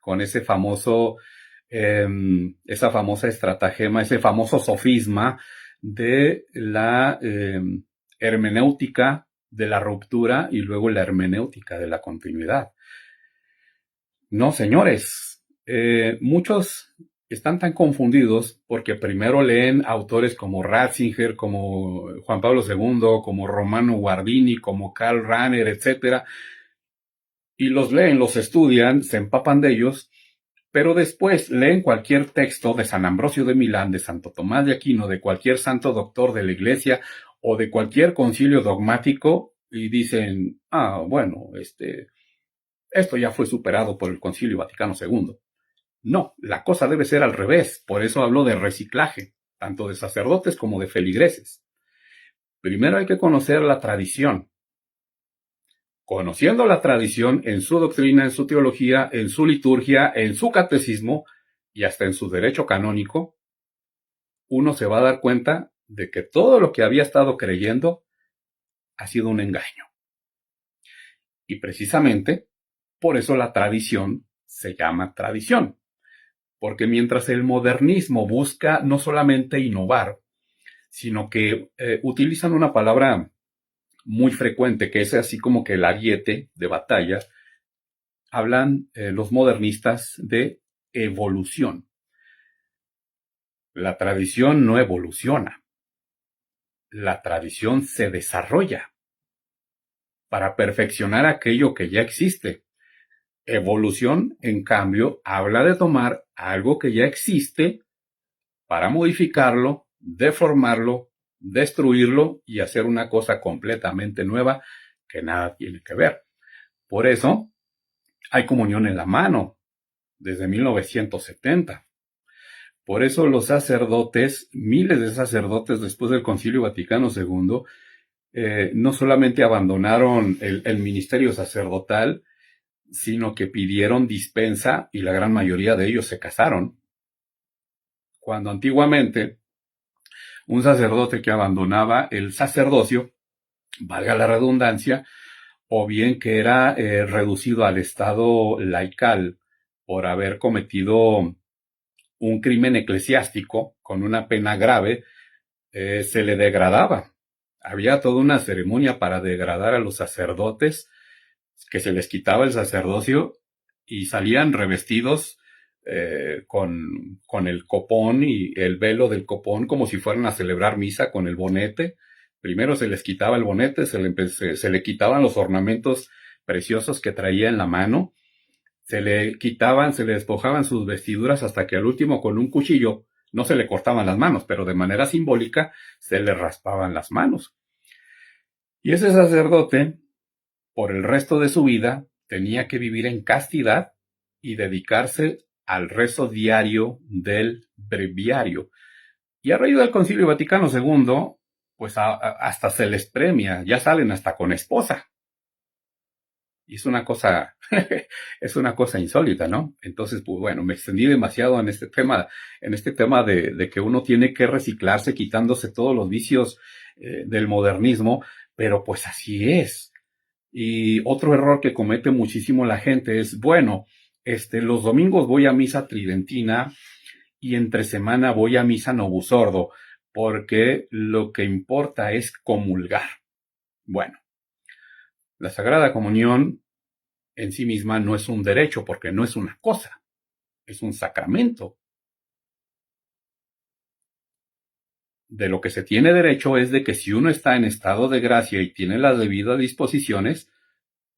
con ese famoso, esa famosa estratagema, ese famoso sofisma de la hermenéutica de la ruptura y luego la hermenéutica de la continuidad. No, señores, muchos están tan confundidos porque primero leen autores como Ratzinger, como Juan Pablo II, como Romano Guardini, como Karl Rahner, etc. Y los leen, los estudian, se empapan de ellos, pero después leen cualquier texto de San Ambrosio de Milán, de Santo Tomás de Aquino, de cualquier santo doctor de la Iglesia o de cualquier concilio dogmático y dicen, bueno, esto ya fue superado por el Concilio Vaticano II. No, la cosa debe ser al revés. Por eso hablo de reciclaje, tanto de sacerdotes como de feligreses. Primero hay que conocer la tradición. Conociendo la tradición en su doctrina, en su teología, en su liturgia, en su catecismo y hasta en su derecho canónico, uno se va a dar cuenta de que todo lo que había estado creyendo ha sido un engaño. Y precisamente por eso la tradición se llama tradición. Porque mientras el modernismo busca no solamente innovar, sino que utilizan una palabra muy frecuente, que es así como que el ariete de batalla, hablan los modernistas de evolución. La tradición no evoluciona. La tradición se desarrolla para perfeccionar aquello que ya existe. Evolución, en cambio, habla de tomar algo que ya existe para modificarlo, deformarlo, destruirlo y hacer una cosa completamente nueva que nada tiene que ver. Por eso hay comunión en la mano desde 1970. Por eso los sacerdotes, miles de sacerdotes después del Concilio Vaticano II, no solamente abandonaron el ministerio sacerdotal, sino que pidieron dispensa y la gran mayoría de ellos se casaron. Cuando antiguamente un sacerdote que abandonaba el sacerdocio, valga la redundancia, o bien que era reducido al estado laical por haber cometido un crimen eclesiástico con una pena grave, se le degradaba. Había toda una ceremonia para degradar a los sacerdotes, que se les quitaba el sacerdocio y salían revestidos con el copón y el velo del copón como si fueran a celebrar misa con el bonete. Primero se les quitaba el bonete, se le quitaban los ornamentos preciosos que traía en la mano, se le quitaban, se le despojaban sus vestiduras hasta que al último con un cuchillo no se le cortaban las manos, pero de manera simbólica se le raspaban las manos. Y ese sacerdote, por el resto de su vida, tenía que vivir en castidad y dedicarse al rezo diario del breviario. Y a raíz del Concilio Vaticano II, pues hasta se les premia, ya salen hasta con esposa. Y es una cosa, es una cosa insólita, ¿no? Entonces, pues bueno, me extendí demasiado en este tema de que uno tiene que reciclarse quitándose todos los vicios del modernismo, pero pues así es. Y otro error que comete muchísimo la gente es, bueno, los domingos voy a misa tridentina y entre semana voy a misa novusordo, porque lo que importa es comulgar. Bueno, la Sagrada Comunión en sí misma no es un derecho, porque no es una cosa, es un sacramento. De lo que se tiene derecho es de que si uno está en estado de gracia y tiene las debidas disposiciones,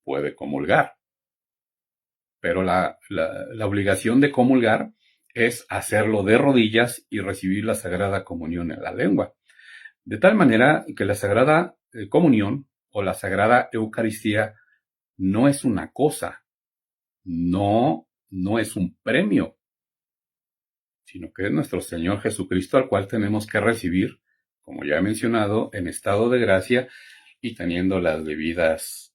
puede comulgar. Pero la obligación de comulgar es hacerlo de rodillas y recibir la Sagrada Comunión en la lengua. De tal manera que la Sagrada Comunión o la Sagrada Eucaristía no es una cosa, no es un premio, sino que es nuestro Señor Jesucristo al cual tenemos que recibir, como ya he mencionado, en estado de gracia y teniendo las debidas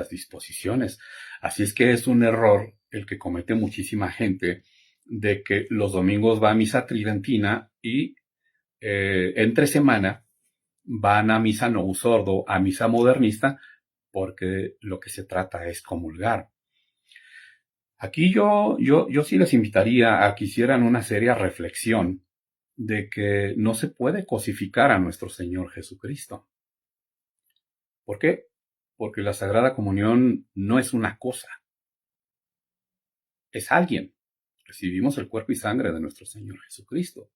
disposiciones. Así es que es un error el que comete muchísima gente de que los domingos va a misa tridentina y entre semana van a misa novusordo, a misa modernista, porque lo que se trata es comulgar. Aquí yo sí les invitaría a que hicieran una seria reflexión de que no se puede cosificar a nuestro Señor Jesucristo. ¿Por qué? Porque la Sagrada Comunión no es una cosa, es alguien. Recibimos el cuerpo y sangre de nuestro Señor Jesucristo.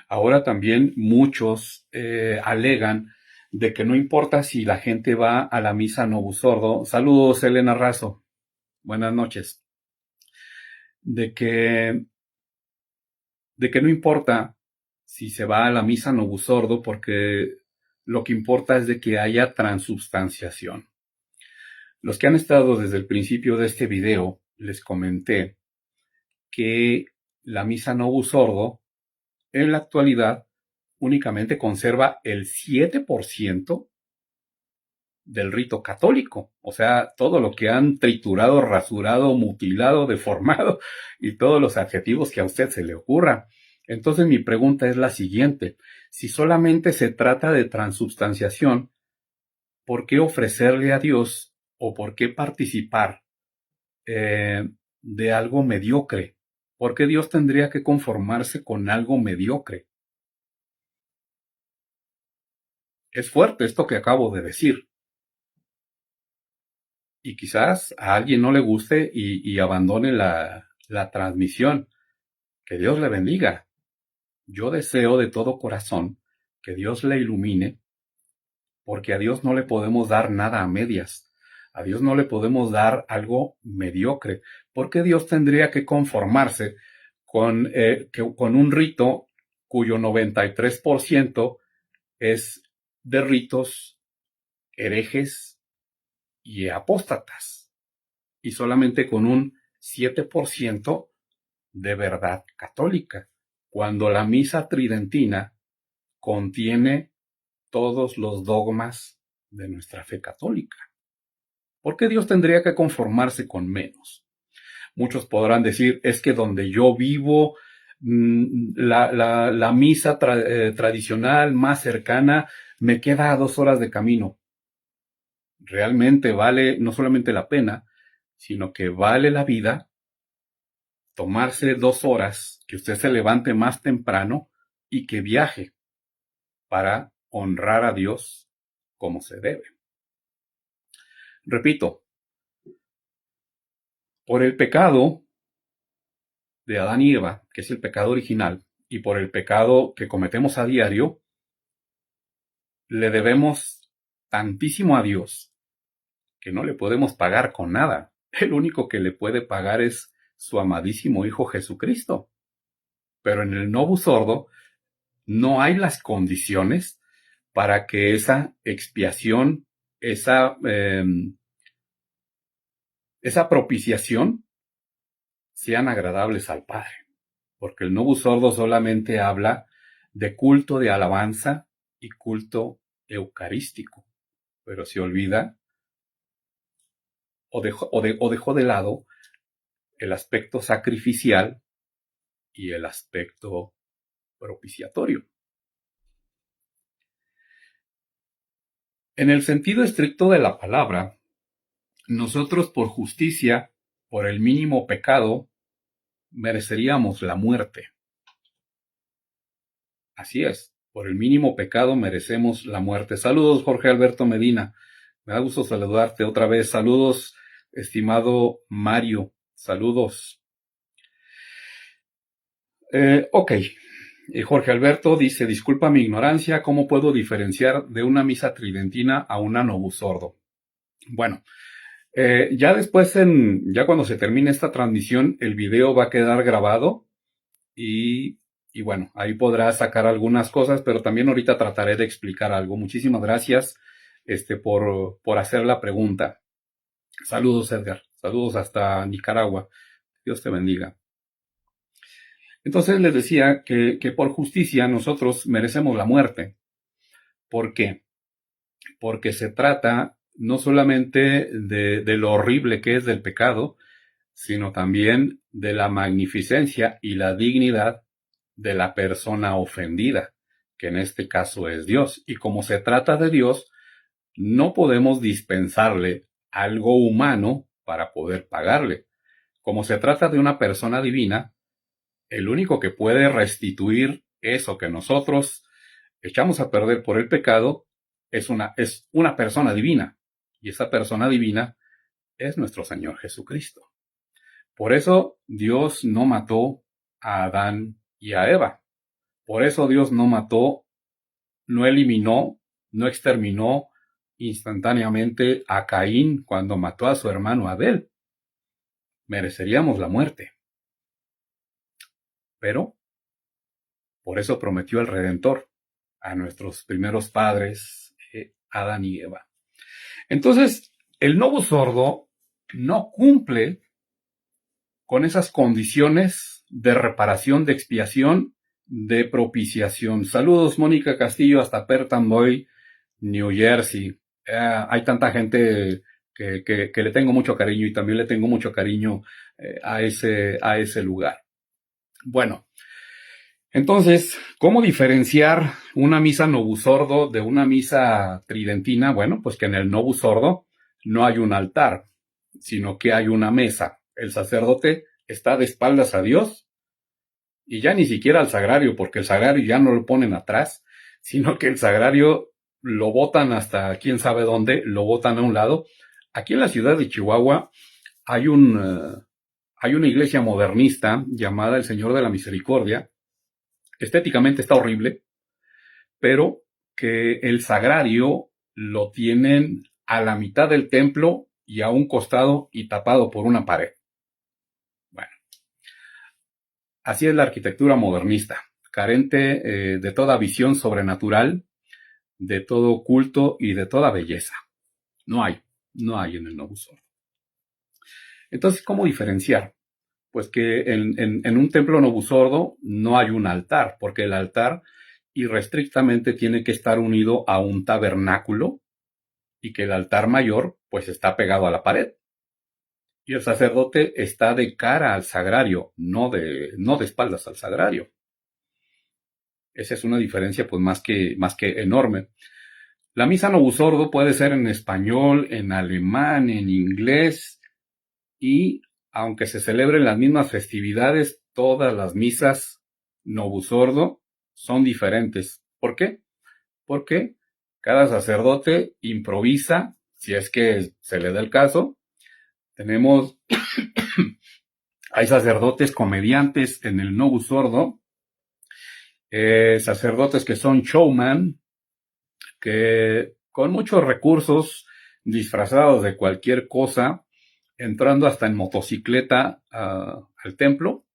Ahora también muchos alegan de que no importa si la gente va a la misa novusordo. Saludos, Elena Razo. Buenas noches. De que no importa si se va a la misa novusordo, porque lo que importa es de que haya transubstanciación. Los que han estado desde el principio de este video, les comenté que la misa novusordo en la actualidad únicamente conserva el 7% del rito católico. O sea, todo lo que han triturado, rasurado, mutilado, deformado y todos los adjetivos que a usted se le ocurra. Entonces mi pregunta es la siguiente. Si solamente se trata de transubstanciación, ¿por qué ofrecerle a Dios o por qué participar de algo mediocre? ¿Por qué Dios tendría que conformarse con algo mediocre? Es fuerte esto que acabo de decir. Y quizás a alguien no le guste y abandone la transmisión. Que Dios le bendiga. Yo deseo de todo corazón que Dios le ilumine, porque a Dios no le podemos dar nada a medias. A Dios no le podemos dar algo mediocre, porque Dios tendría que conformarse con un rito cuyo 93% es de ritos herejes y apóstatas, y solamente con un 7% de verdad católica, cuando la misa tridentina contiene todos los dogmas de nuestra fe católica. ¿Por qué Dios tendría que conformarse con menos? Muchos podrán decir, es que donde yo vivo, la misa tradicional más cercana me queda a 2 horas de camino. Realmente vale no solamente la pena, sino que vale la vida tomarse 2 horas, que usted se levante más temprano y que viaje para honrar a Dios como se debe. Repito, por el pecado de Adán y Eva, que es el pecado original, y por el pecado que cometemos a diario, le debemos tantísimo a Dios que no le podemos pagar con nada. El único que le puede pagar es su amadísimo Hijo Jesucristo. Pero en el Novus Ordo no hay las condiciones para que esa expiación, esa propiciación sean agradables al Padre. Porque el Novus Ordo solamente habla de culto de alabanza y culto eucarístico. Pero se olvida o dejó de lado el aspecto sacrificial y el aspecto propiciatorio. En el sentido estricto de la palabra, nosotros por justicia, por el mínimo pecado, mereceríamos la muerte. Así es, por el mínimo pecado merecemos la muerte. Saludos, Jorge Alberto Medina. Me da gusto saludarte otra vez. Saludos, estimado Mario. Saludos. Ok. Jorge Alberto dice, disculpa mi ignorancia, ¿cómo puedo diferenciar de una misa tridentina a una Novus Ordo? Bueno, ya después, ya cuando se termine esta transmisión, el video va a quedar grabado y bueno, ahí podrás sacar algunas cosas, pero también ahorita trataré de explicar algo. Muchísimas gracias por hacer la pregunta. Saludos, Edgar. Saludos hasta Nicaragua. Dios te bendiga. Entonces les decía que por justicia nosotros merecemos la muerte. ¿Por qué? Porque se trata no solamente de lo horrible que es del pecado, sino también de la magnificencia y la dignidad de la persona ofendida, que en este caso es Dios. Y como se trata de Dios, no podemos dispensarle algo humano para poder pagarle. Como se trata de una persona divina, el único que puede restituir eso que nosotros echamos a perder por el pecado es una persona divina. Y esa persona divina es nuestro Señor Jesucristo. Por eso Dios no mató a Adán y a Eva. Por eso Dios no mató, no eliminó, no exterminó instantáneamente a Caín cuando mató a su hermano Abel. Mereceríamos la muerte. Pero por eso prometió el Redentor a nuestros primeros padres, Adán y Eva. Entonces, el Novus Ordo no cumple con esas condiciones de reparación, de expiación, de propiciación. Saludos, Mónica Castillo, hasta Perham Boy, New Jersey. Hay tanta gente que le tengo mucho cariño y también le tengo mucho cariño a ese lugar. Bueno, entonces, ¿cómo diferenciar una misa Novus Ordo de una misa tridentina? Bueno, pues que en el Novus Ordo no hay un altar, sino que hay una mesa. El sacerdote está de espaldas a Dios y ya ni siquiera al sagrario, porque el sagrario ya no lo ponen atrás, sino que el sagrario lo botan hasta quién sabe dónde, lo botan a un lado. Aquí en la ciudad de Chihuahua hay una iglesia modernista llamada el Señor de la Misericordia. Estéticamente está horrible, pero que el sagrario lo tienen a la mitad del templo y a un costado y tapado por una pared. Bueno, así es la arquitectura modernista, carente de toda visión sobrenatural, de todo culto y de toda belleza. No hay en el Novus Ordo. Entonces, ¿cómo diferenciar? Pues que en un templo Novus Ordo no hay un altar, porque el altar irrestrictamente tiene que estar unido a un tabernáculo y que el altar mayor pues está pegado a la pared. Y el sacerdote está de cara al sagrario, no de espaldas al sagrario. Esa es una diferencia pues más que enorme. La misa Novus Ordo puede ser en español, en alemán, en inglés, y aunque se celebren las mismas festividades, todas las misas Novus Ordo son diferentes. ¿Por qué? Porque cada sacerdote improvisa, si es que se le da el caso. Tenemos Hay sacerdotes comediantes en el Novus Ordo, sacerdotes que son showman, que con muchos recursos, disfrazados de cualquier cosa, entrando hasta en motocicleta al templo,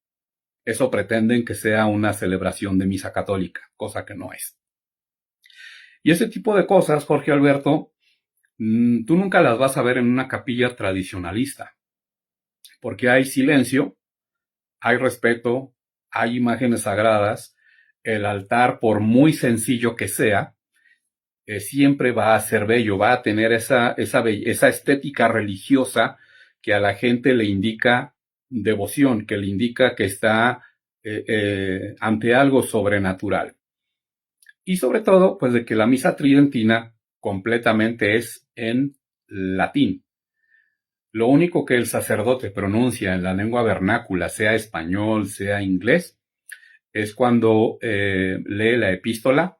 eso pretenden que sea una celebración de misa católica, cosa que no es. Y ese tipo de cosas, Jorge Alberto, tú nunca las vas a ver en una capilla tradicionalista, porque hay silencio, hay respeto, hay imágenes sagradas, el altar, por muy sencillo que sea, siempre va a ser bello, va a tener esa estética religiosa que a la gente le indica devoción, que le indica que está ante algo sobrenatural. Y sobre todo, pues de que la misa tridentina completamente es en latín. Lo único que el sacerdote pronuncia en la lengua vernácula, sea español, sea inglés, es cuando lee la epístola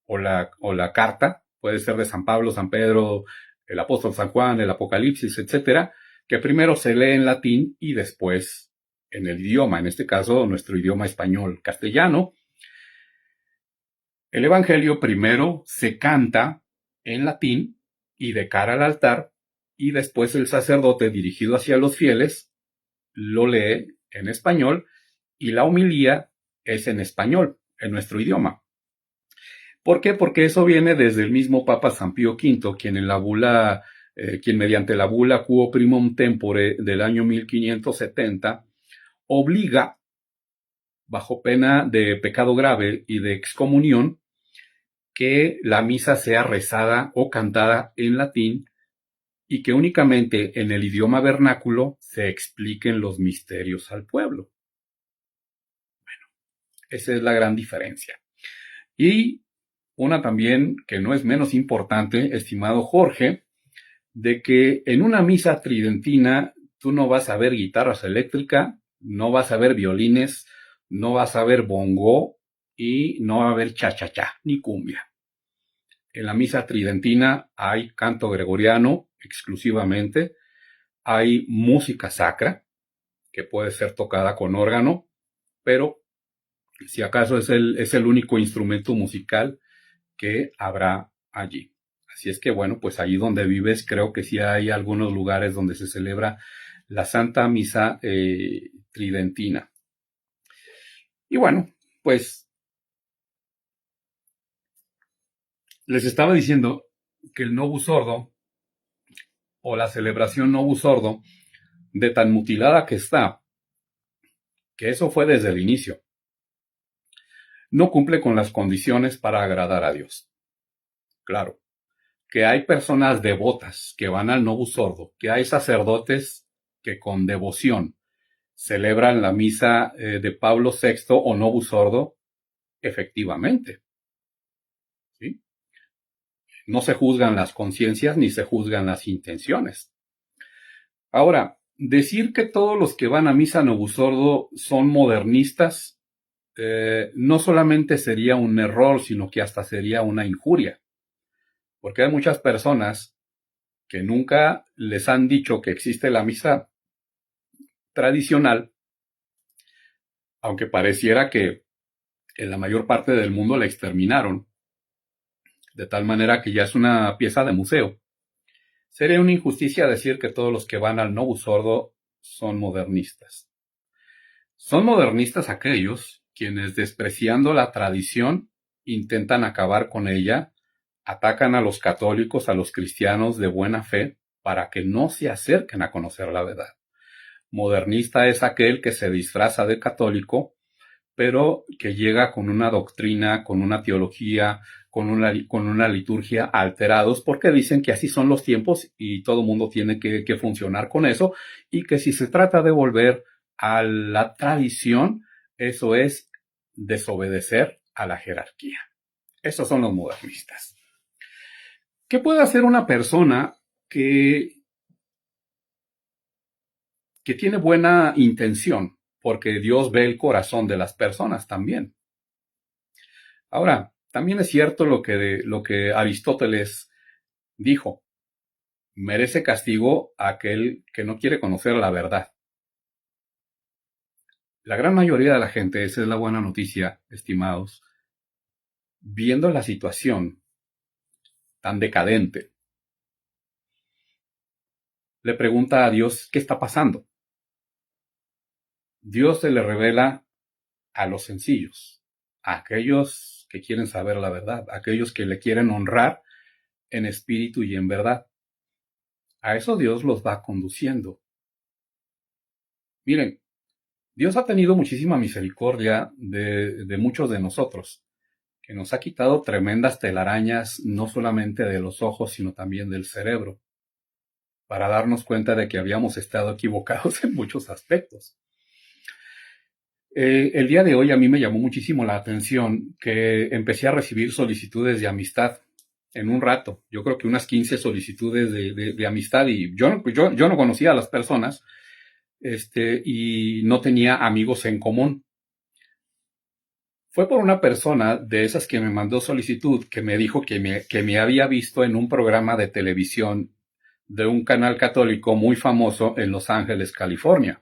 o la carta, puede ser de San Pablo, San Pedro, el apóstol San Juan, el Apocalipsis, etcétera, que primero se lee en latín y después en el idioma, en este caso nuestro idioma español, castellano. El Evangelio primero se canta en latín y de cara al altar, y después el sacerdote, dirigido hacia los fieles, lo lee en español y la homilía es en español, en nuestro idioma. ¿Por qué? Porque eso viene desde el mismo Papa San Pío V, quien mediante la bula Quo Primum Tempore del año 1570 obliga, bajo pena de pecado grave y de excomunión, que la misa sea rezada o cantada en latín y que únicamente en el idioma vernáculo se expliquen los misterios al pueblo. Bueno, esa es la gran diferencia. Y una también que no es menos importante, estimado Jorge, de que en una misa tridentina tú no vas a ver guitarras eléctricas, no vas a ver violines, no vas a ver bongo y no va a haber cha-cha-cha ni cumbia. En la misa tridentina hay canto gregoriano exclusivamente, hay música sacra que puede ser tocada con órgano, pero si acaso es el único instrumento musical que habrá allí. Así es que bueno, pues ahí donde vives creo que sí hay algunos lugares donde se celebra la Santa Misa tridentina. Y bueno, pues les estaba diciendo que el Novus Ordo o la celebración Novus Ordo, de tan mutilada que está, que eso fue desde el inicio, no cumple con las condiciones para agradar a Dios. Claro, que hay personas devotas que van al Novus Ordo, que hay sacerdotes que con devoción celebran la misa de Pablo VI o Novus Ordo, efectivamente. ¿Sí? No se juzgan las conciencias ni se juzgan las intenciones. Ahora, decir que todos los que van a misa Novus Ordo son modernistas, no solamente sería un error, sino que hasta sería una injuria. Porque hay muchas personas que nunca les han dicho que existe la misa tradicional, aunque pareciera que en la mayor parte del mundo la exterminaron, de tal manera que ya es una pieza de museo. Sería una injusticia decir que todos los que van al Novus Ordo son modernistas. Son modernistas aquellos quienes, despreciando la tradición, intentan acabar con ella, atacan a los católicos, a los cristianos de buena fe, para que no se acerquen a conocer la verdad. Modernista es aquel que se disfraza de católico, pero que llega con una doctrina, con una teología, con una liturgia alterados, porque dicen que así son los tiempos y todo mundo tiene que funcionar con eso, y que si se trata de volver a la tradición, eso es desobedecer a la jerarquía. Esos son los modernistas. ¿Qué puede hacer una persona que tiene buena intención? Porque Dios ve el corazón de las personas también. Ahora, también es cierto lo que Aristóteles dijo. Merece castigo aquel que no quiere conocer la verdad. La gran mayoría de la gente, esa es la buena noticia, estimados, viendo la situación tan decadente, le pregunta a Dios qué está pasando. Dios se le revela a los sencillos, a aquellos que quieren saber la verdad, a aquellos que le quieren honrar en espíritu y en verdad. A eso Dios los va conduciendo. Miren, Dios ha tenido muchísima misericordia de muchos de nosotros, que nos ha quitado tremendas telarañas, no solamente de los ojos, sino también del cerebro, para darnos cuenta de que habíamos estado equivocados en muchos aspectos. El día de hoy a mí me llamó muchísimo la atención que empecé a recibir solicitudes de amistad en un rato. Yo creo que unas 15 solicitudes de amistad, y yo no conocía a las personas, y no tenía amigos en común. Fue por una persona de esas que me mandó solicitud que me dijo que me había visto en un programa de televisión de un canal católico muy famoso en Los Ángeles, California.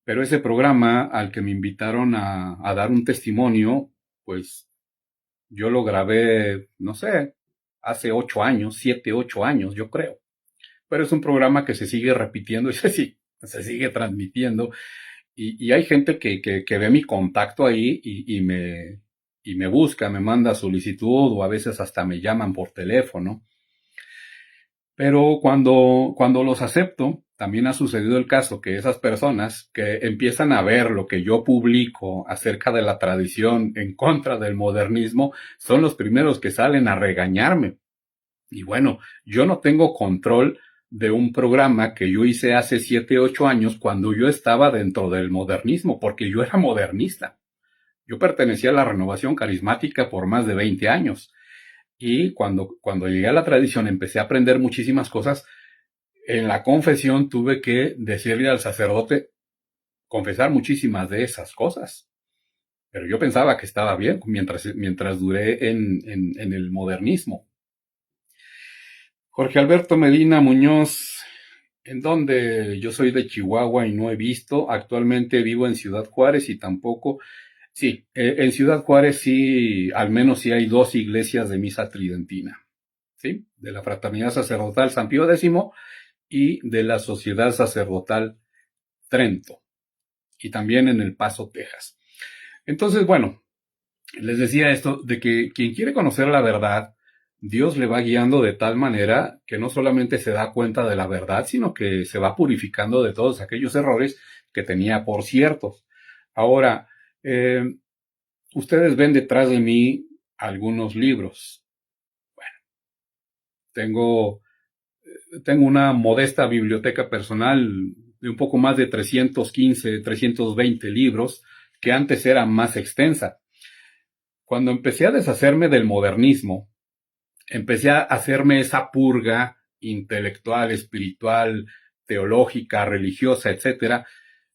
Pero ese programa al que me invitaron a dar un testimonio, pues yo lo grabé, no sé, hace 8 años, 7, 8 años, yo creo. Pero es un programa que se sigue repitiendo y se sigue transmitiendo. Y hay gente que ve mi contacto ahí y me busca, me manda solicitud o a veces hasta me llaman por teléfono. Pero cuando los acepto, también ha sucedido el caso que esas personas que empiezan a ver lo que yo publico acerca de la tradición en contra del modernismo son los primeros que salen a regañarme. Y bueno, yo no tengo control de un programa que yo hice hace 7, 8 años cuando yo estaba dentro del modernismo, porque yo era modernista. Yo pertenecía a la renovación carismática por más de 20 años. Y cuando llegué a la tradición empecé a aprender muchísimas cosas. En la confesión tuve que decirle al sacerdote, confesar muchísimas de esas cosas. Pero yo pensaba que estaba bien mientras duré en el modernismo. Jorge Alberto Medina Muñoz, en donde yo soy de Chihuahua y no he visto. Actualmente vivo en Ciudad Juárez y tampoco. Sí, en Ciudad Juárez sí, al menos sí hay 2 iglesias de misa tridentina. ¿Sí? De la Fraternidad Sacerdotal San Pío X y de la Sociedad Sacerdotal Trento. Y también en El Paso, Texas. Entonces, bueno, les decía esto de que quien quiere conocer la verdad, Dios le va guiando de tal manera que no solamente se da cuenta de la verdad, sino que se va purificando de todos aquellos errores que tenía por ciertos. Ahora, ustedes ven detrás de mí algunos libros. Bueno, tengo una modesta biblioteca personal de un poco más de 315, 320 libros, que antes era más extensa. Cuando empecé a deshacerme del modernismo, empecé a hacerme esa purga intelectual, espiritual, teológica, religiosa, etcétera,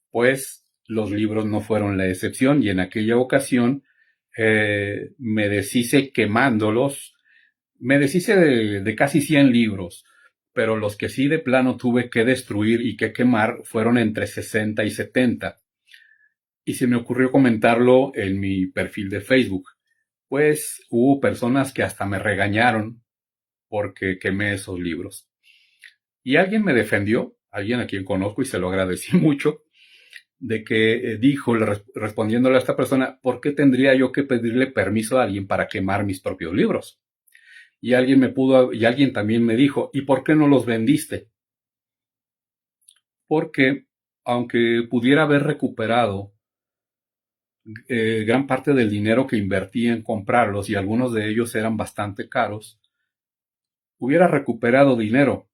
pues los libros no fueron la excepción y en aquella ocasión me deshice quemándolos. Me deshice de casi 100 libros, pero los que sí de plano tuve que destruir y que quemar fueron entre 60 y 70. Y se me ocurrió comentarlo en mi perfil de Facebook. Pues hubo personas que hasta me regañaron porque quemé esos libros. Y alguien me defendió, alguien a quien conozco y se lo agradecí mucho, de que dijo, respondiéndole a esta persona, ¿por qué tendría yo que pedirle permiso a alguien para quemar mis propios libros? Y alguien también me dijo, ¿y por qué no los vendiste? Porque aunque pudiera haber recuperado gran parte del dinero que invertí en comprarlos, y algunos de ellos eran bastante caros, hubiera recuperado dinero,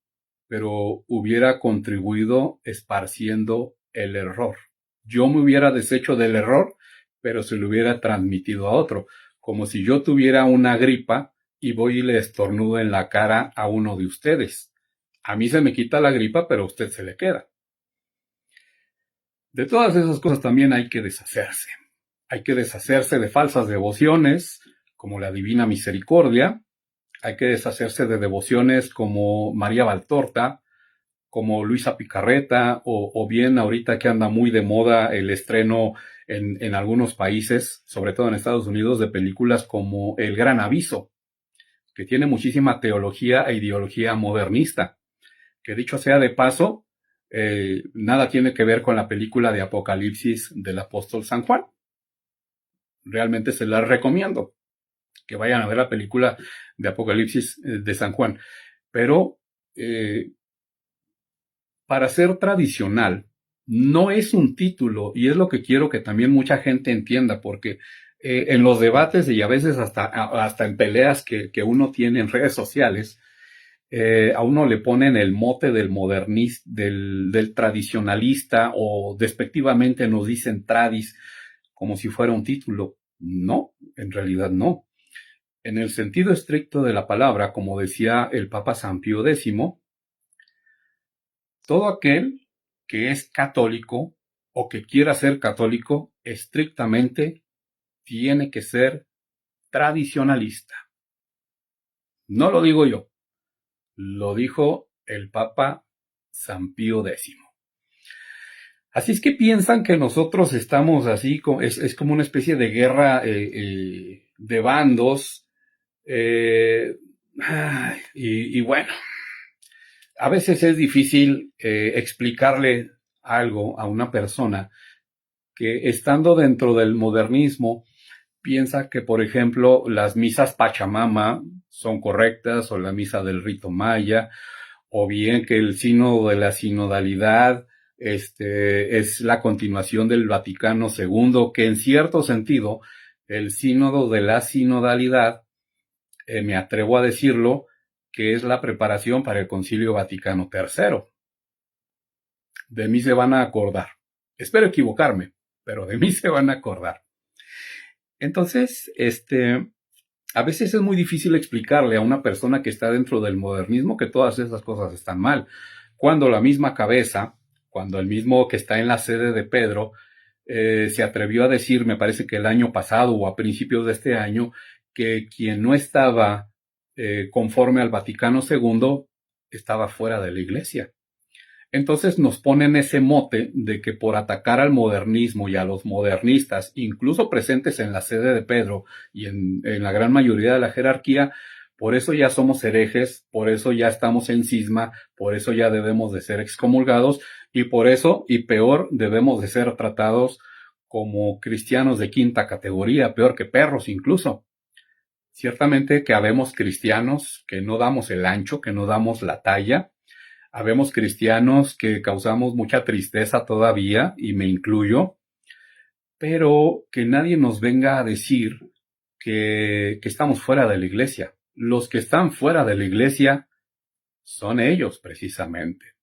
pero hubiera contribuido esparciendo el error. Yo me hubiera deshecho del error, pero se lo hubiera transmitido a otro, como si yo tuviera una gripa y voy y le estornudo en la cara a uno de ustedes. A mí se me quita la gripa, pero a usted se le queda. De todas esas cosas también hay que deshacerse. Hay que deshacerse de falsas devociones, como la Divina Misericordia. Hay que deshacerse de devociones como María Valtorta, como Luisa Picarreta, o bien ahorita que anda muy de moda el estreno en algunos países, sobre todo en Estados Unidos, de películas como El Gran Aviso, que tiene muchísima teología e ideología modernista, que dicho sea de paso, nada tiene que ver con la película de Apocalipsis del apóstol San Juan. Realmente se la recomiendo, que vayan a ver la película de Apocalipsis de San Juan. Pero para ser tradicional, no es un título, y es lo que quiero que también mucha gente entienda, porque en los debates y a veces hasta en peleas que uno tiene en redes sociales, a uno le ponen el mote del modernista, del tradicionalista, o despectivamente nos dicen tradis, como si fuera un título. No, en realidad no. En el sentido estricto de la palabra, como decía el Papa San Pío X, todo aquel que es católico o que quiera ser católico, estrictamente tiene que ser tradicionalista. No lo digo yo, lo dijo el Papa San Pío X. Así es que piensan que nosotros estamos así, es como una especie de guerra de bandos. Y bueno, a veces es difícil explicarle algo a una persona que, estando dentro del modernismo, piensa que, por ejemplo, las misas Pachamama son correctas, o la misa del rito maya, o bien que el sínodo de la sinodalidad es la continuación del Vaticano II, que en cierto sentido el sínodo de la sinodalidad, me atrevo a decirlo, que es la preparación para el Concilio Vaticano III. De mí se van a acordar. Espero equivocarme, pero de mí se van a acordar. Entonces, a veces es muy difícil explicarle a una persona que está dentro del modernismo que todas esas cosas están mal, cuando la misma cabeza, cuando el mismo que está en la sede de Pedro, se atrevió a decir, me parece que el año pasado o a principios de este año, que quien no estaba conforme al Vaticano II estaba fuera de la iglesia. Entonces nos ponen ese mote de que por atacar al modernismo y a los modernistas, incluso presentes en la sede de Pedro y en la gran mayoría de la jerarquía, por eso ya somos herejes, por eso ya estamos en cisma, por eso ya debemos de ser excomulgados, y por eso, y peor, debemos de ser tratados como cristianos de quinta categoría, peor que perros incluso. Ciertamente que habemos cristianos que no damos el ancho, que no damos la talla. Habemos cristianos que causamos mucha tristeza todavía, y me incluyo, pero que nadie nos venga a decir que estamos fuera de la iglesia. Los que están fuera de la iglesia son ellos, precisamente.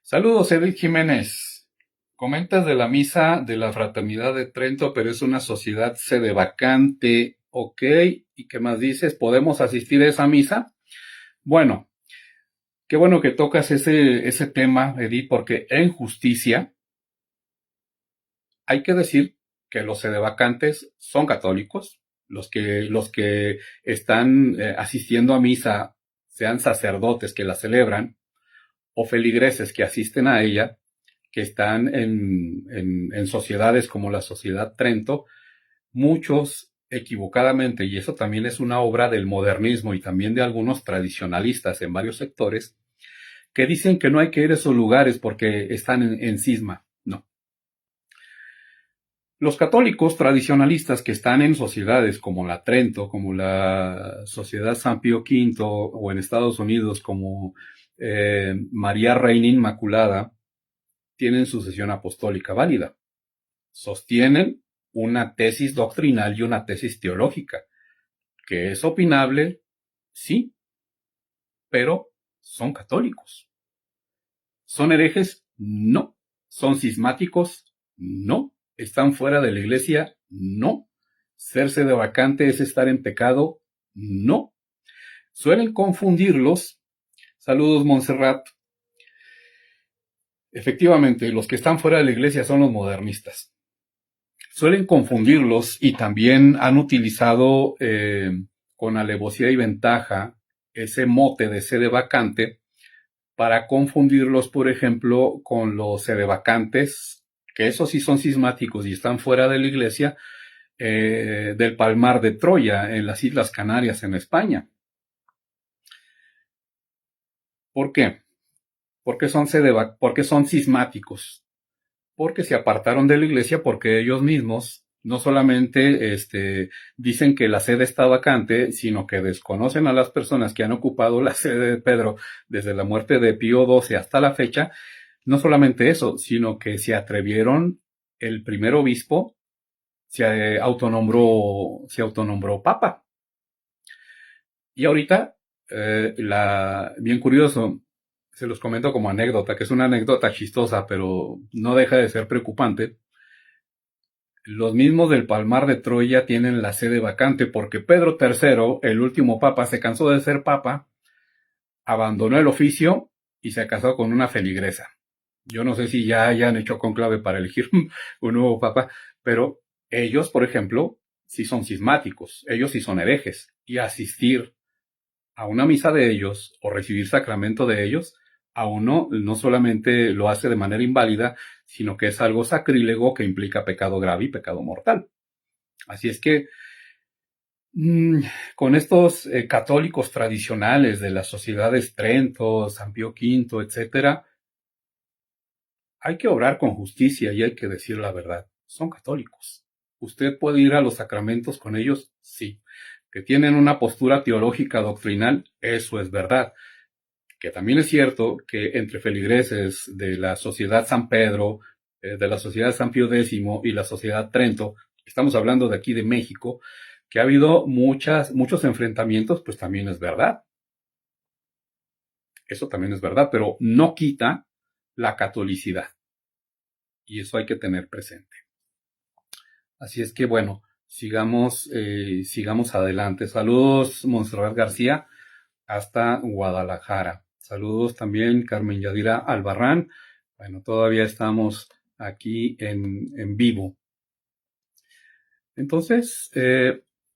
Saludos, Edith Jiménez. Comentas de la misa de la Fraternidad de Trento, pero es una sociedad sede vacante. Ok, ¿y qué más dices? ¿Podemos asistir a esa misa? Bueno, qué bueno que tocas ese tema, Edith, porque en justicia hay que decir que los sedevacantes son católicos, los que están asistiendo a misa, sean sacerdotes que la celebran o feligreses que asisten a ella, que están en sociedades como la Sociedad Trento, muchos equivocadamente, y eso también es una obra del modernismo y también de algunos tradicionalistas en varios sectores, que dicen que no hay que ir a esos lugares porque están en cisma. No. Los católicos tradicionalistas que están en sociedades como la Trento, como la Sociedad San Pío V, o en Estados Unidos como María Reina Inmaculada, tienen sucesión apostólica válida. Sostienen una tesis doctrinal y una tesis teológica, que es opinable, sí, pero son católicos. ¿Son herejes? No. ¿Son cismáticos? No. ¿Están fuera de la iglesia? No. ¿Ser sedevacante es estar en pecado? No. Suelen confundirlos. Saludos, Montserrat. Efectivamente, los que están fuera de la iglesia son los modernistas. Suelen confundirlos, y también han utilizado con alevosía y ventaja ese mote de sede vacante para confundirlos, por ejemplo, con los sedevacantes, que esos sí son cismáticos y están fuera de la iglesia, del Palmar de Troya, en las Islas Canarias, en España. ¿Por qué? Porque son cismáticos. Porque se apartaron de la iglesia porque ellos mismos no solamente dicen que la sede está vacante, sino que desconocen a las personas que han ocupado la sede de Pedro desde la muerte de Pío XII hasta la fecha. No solamente eso, sino que se atrevieron, el primer obispo se autonombró papa. Y ahorita, bien curioso, se los comento como anécdota, que es una anécdota chistosa, pero no deja de ser preocupante. Los mismos del Palmar de Troya tienen la sede vacante porque Pedro III, el último papa, se cansó de ser papa, abandonó el oficio y se casó con una feligresa. Yo no sé si ya hayan hecho cónclave para elegir un nuevo papa, pero ellos, por ejemplo, sí son cismáticos, ellos sí son herejes, y asistir a una misa de ellos o recibir sacramento de ellos, a uno no solamente lo hace de manera inválida, sino que es algo sacrílego que implica pecado grave y pecado mortal. Así es que con estos católicos tradicionales de las sociedades Trento, San Pío V, etcétera, hay que obrar con justicia y hay que decir la verdad. Son católicos. ¿Usted puede ir a los sacramentos con ellos? Sí. ¿Que tienen una postura teológica doctrinal? Eso es verdad. Que también es cierto que entre feligreses de la Sociedad San Pedro, de la Sociedad San Pío X y la Sociedad Trento, estamos hablando de aquí de México, que ha habido muchos enfrentamientos, pues también es verdad. Eso también es verdad, pero no quita la catolicidad. Y eso hay que tener presente. Así es que bueno, sigamos adelante. Saludos, Montserrat García, hasta Guadalajara. Saludos también, Carmen Yadira Albarrán. Bueno, todavía estamos aquí en vivo. Entonces,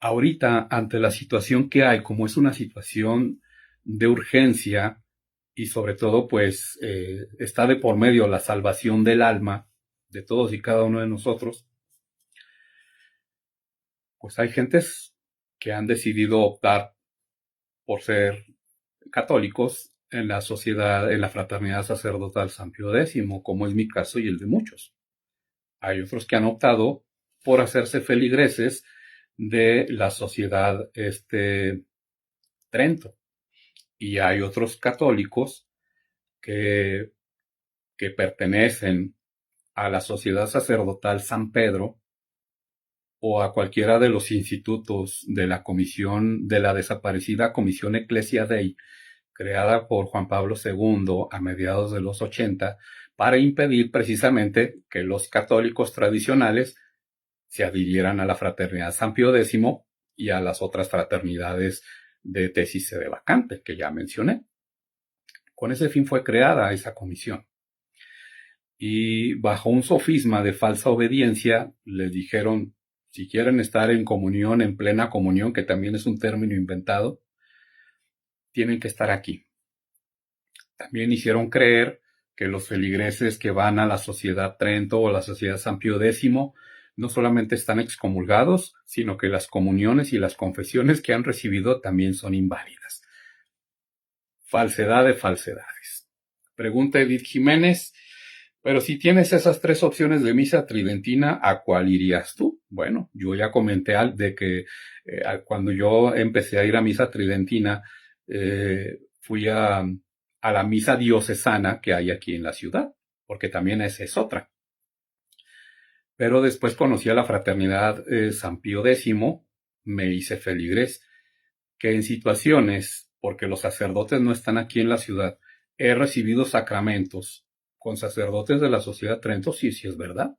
ahorita, ante la situación que hay, como es una situación de urgencia y sobre todo, pues, está de por medio la salvación del alma de todos y cada uno de nosotros, pues hay gentes que han decidido optar por ser católicos en la sociedad, en la fraternidad sacerdotal San Pío X, como es mi caso y el de muchos. Hay otros que han optado por hacerse feligreses de la sociedad Trento. Y hay otros católicos que pertenecen a la sociedad sacerdotal San Pedro o a cualquiera de los institutos de la comisión, de la desaparecida Comisión Ecclesia Dei, creada por Juan Pablo II a mediados de los 80, para impedir precisamente que los católicos tradicionales se adhirieran a la fraternidad San Pío X y a las otras fraternidades de tesis sedevacante que ya mencioné. Con ese fin fue creada esa comisión. Y bajo un sofisma de falsa obediencia, les dijeron, si quieren estar en comunión, en plena comunión, que también es un término inventado, tienen que estar aquí. También hicieron creer que los feligreses que van a la Sociedad Trento o la Sociedad San Pío X no solamente están excomulgados, sino que las comuniones y las confesiones que han recibido también son inválidas. Falsedad de falsedades. Pregunta Edith Jiménez, pero si tienes esas tres opciones de misa tridentina, ¿a cuál irías tú? Bueno, yo ya comenté de que cuando yo empecé a ir a misa tridentina, fui a la misa diocesana que hay aquí en la ciudad, porque también esa es otra. Pero después conocí a la fraternidad San Pío X, me hice feligres, que en situaciones, porque los sacerdotes no están aquí en la ciudad, he recibido sacramentos con sacerdotes de la Sociedad Trento, sí es verdad.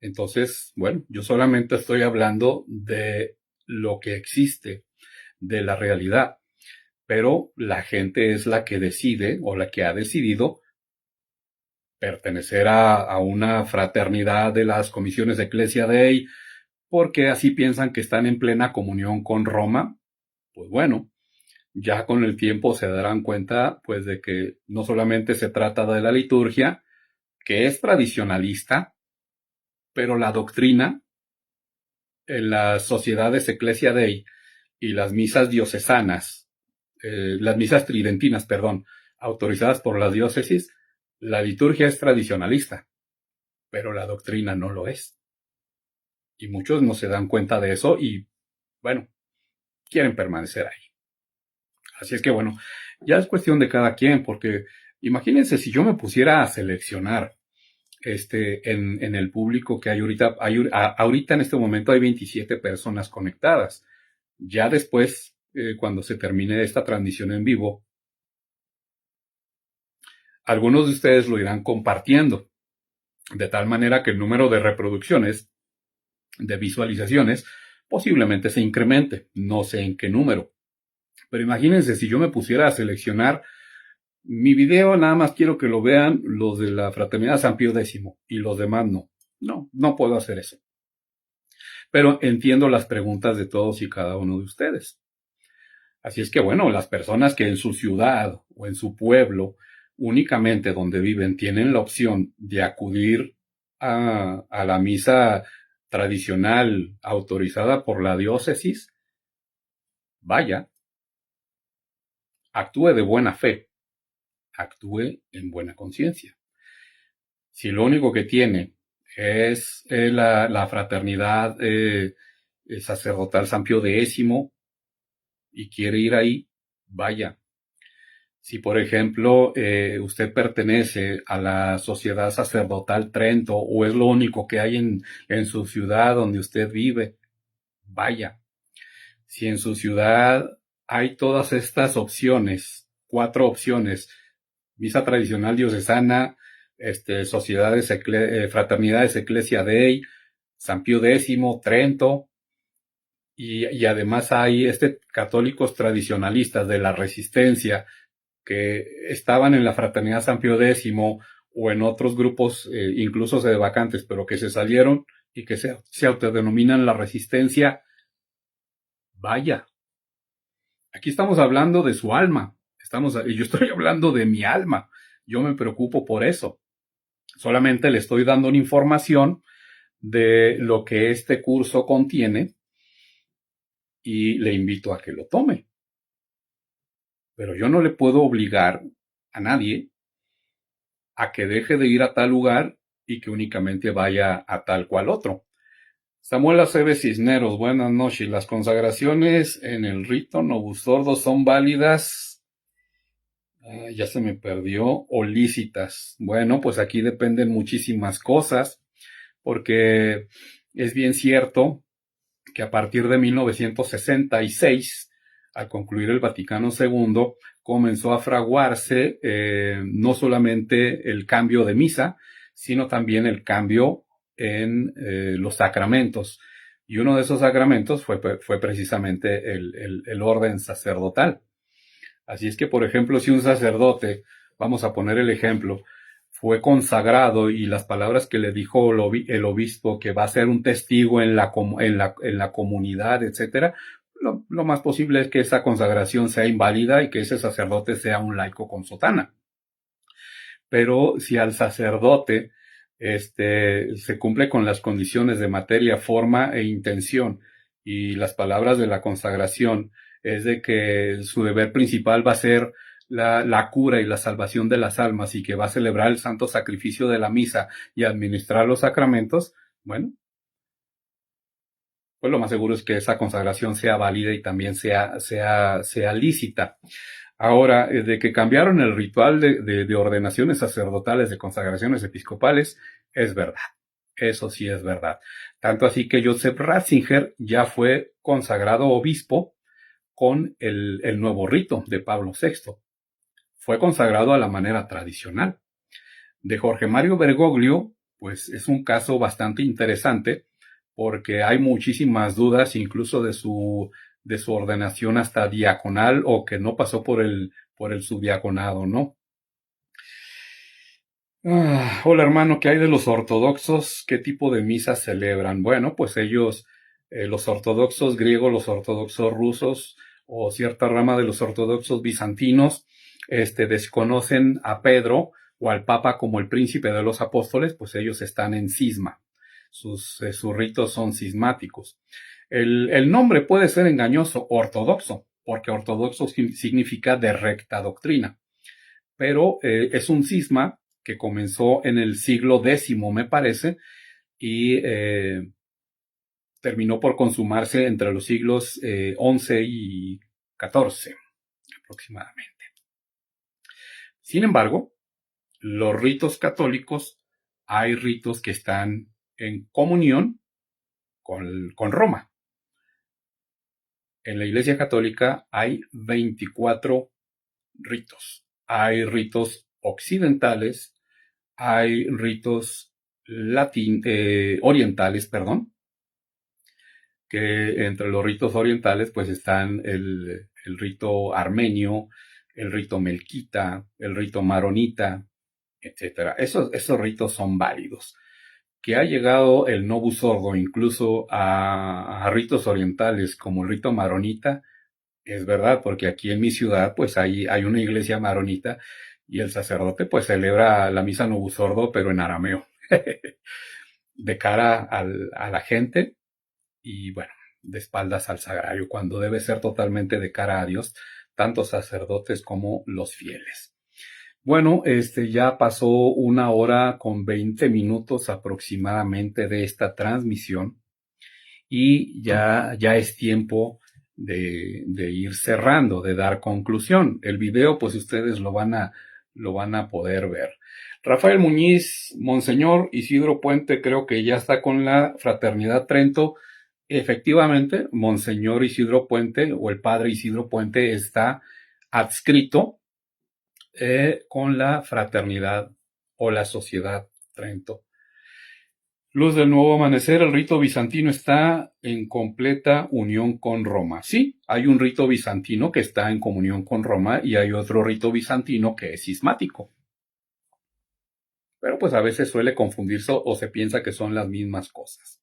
Entonces, bueno, yo solamente estoy hablando de lo que existe, de la realidad, pero la gente es la que decide o la que ha decidido pertenecer a una fraternidad de las comisiones de Ecclesia Dei, porque así piensan que están en plena comunión con Roma. Pues bueno, ya con el tiempo se darán cuenta, pues, de que no solamente se trata de la liturgia, que es tradicionalista, pero la doctrina en las sociedades Ecclesia Dei y las misas diocesanas, las misas tridentinas, perdón, autorizadas por las diócesis, la liturgia es tradicionalista, pero la doctrina no lo es. Y muchos no se dan cuenta de eso y, bueno, quieren permanecer ahí. Así es que, bueno, ya es cuestión de cada quien, porque imagínense si yo me pusiera a seleccionar en el público que hay ahorita, ahorita en este momento hay 27 personas conectadas. Ya después, cuando se termine esta transmisión en vivo, algunos de ustedes lo irán compartiendo, de tal manera que el número de reproducciones, de visualizaciones, posiblemente se incremente. No sé en qué número. Pero imagínense si yo me pusiera a seleccionar mi video, nada más quiero que lo vean los de la Fraternidad San Pío X y los demás no. No puedo hacer eso. Pero entiendo las preguntas de todos y cada uno de ustedes. Así es que, bueno, las personas que en su ciudad o en su pueblo, únicamente donde viven, tienen la opción de acudir a la misa tradicional autorizada por la diócesis, vaya, actúe de buena fe, actúe en buena conciencia. Si lo único que tiene es la fraternidad sacerdotal San Pío X y quiere ir ahí, vaya. Si, por ejemplo, usted pertenece a la Sociedad Sacerdotal Trento o es lo único que hay en su ciudad donde usted vive, vaya. Si en su ciudad hay todas estas opciones, 4 opciones, misa tradicional diocesana, sociedades, fraternidades Ecclesia Dei, San Pío X, Trento, y además hay católicos tradicionalistas de la Resistencia que estaban en la Fraternidad San Pío X o en otros grupos, incluso sedevacantes, pero que se salieron y que se autodenominan la Resistencia. Vaya, aquí estamos hablando de su alma, yo estoy hablando de mi alma, yo me preocupo por eso. Solamente le estoy dando una información de lo que este curso contiene y le invito a que lo tome. Pero yo no le puedo obligar a nadie a que deje de ir a tal lugar y que únicamente vaya a tal cual otro. Samuel Aceves Cisneros, buenas noches. ¿Las consagraciones en el rito Novus Ordo son válidas? Ya se me perdió. ¿O lícitas? Bueno, pues aquí dependen muchísimas cosas, porque es bien cierto que a partir de 1966, al concluir el Vaticano II, comenzó a fraguarse no solamente el cambio de misa, sino también el cambio en los sacramentos. Y uno de esos sacramentos fue precisamente el orden sacerdotal. Así es que, por ejemplo, si un sacerdote, vamos a poner el ejemplo, fue consagrado y las palabras que le dijo el obispo, que va a ser un testigo en la comunidad, etcétera, lo más posible es que esa consagración sea inválida y que ese sacerdote sea un laico con sotana. Pero si al sacerdote se cumple con las condiciones de materia, forma e intención, y las palabras de la consagración es de que su deber principal va a ser la cura y la salvación de las almas y que va a celebrar el santo sacrificio de la misa y administrar los sacramentos, bueno, pues lo más seguro es que esa consagración sea válida y también sea lícita. Ahora, de que cambiaron el ritual de ordenaciones sacerdotales, de consagraciones episcopales, es verdad. Eso sí es verdad. Tanto así que Joseph Ratzinger ya fue consagrado obispo con el nuevo rito de Pablo VI. Fue consagrado a la manera tradicional. De Jorge Mario Bergoglio, pues es un caso bastante interesante porque hay muchísimas dudas incluso de su ordenación hasta diaconal o que no pasó por el subdiaconado, ¿no? Hola hermano, ¿qué hay de los ortodoxos? ¿Qué tipo de misa celebran? Bueno, pues ellos, los ortodoxos griegos, los ortodoxos rusos, o cierta rama de los ortodoxos bizantinos desconocen a Pedro o al Papa como el príncipe de los apóstoles, pues ellos están en cisma. Sus ritos son cismáticos. El nombre puede ser engañoso, ortodoxo, porque ortodoxo significa de recta doctrina, pero es un cisma que comenzó en el siglo X, me parece, y terminó por consumarse entre los siglos XI y XIV aproximadamente. Sin embargo, los ritos católicos, hay ritos que están en comunión con Roma. En la Iglesia Católica hay 24 ritos. Hay ritos occidentales, hay ritos orientales, que entre los ritos orientales pues están el rito armenio, el rito melquita, el rito maronita, etc. Esos ritos son válidos. Que ha llegado el Novus Ordo incluso a ritos orientales como el rito maronita, es verdad, porque aquí en mi ciudad pues hay una iglesia maronita y el sacerdote pues celebra la misa Novus Ordo pero en arameo, de cara a la gente y bueno, de espaldas al sagrario, cuando debe ser totalmente de cara a Dios, tanto sacerdotes como los fieles. Bueno, ya pasó 1 hora con 20 minutos aproximadamente de esta transmisión y ya es tiempo de ir cerrando, de dar conclusión. El video, pues ustedes lo van a poder ver. Rafael Muñiz, Monseñor Isidro Puente, creo que ya está con la Fraternidad Trento. Efectivamente, Monseñor Isidro Puente o el Padre Isidro Puente está adscrito con la Fraternidad o la Sociedad Trento. Luz del Nuevo Amanecer, el rito bizantino está en completa unión con Roma. Sí, hay un rito bizantino que está en comunión con Roma y hay otro rito bizantino que es cismático. Pero pues a veces suele confundirse o se piensa que son las mismas cosas.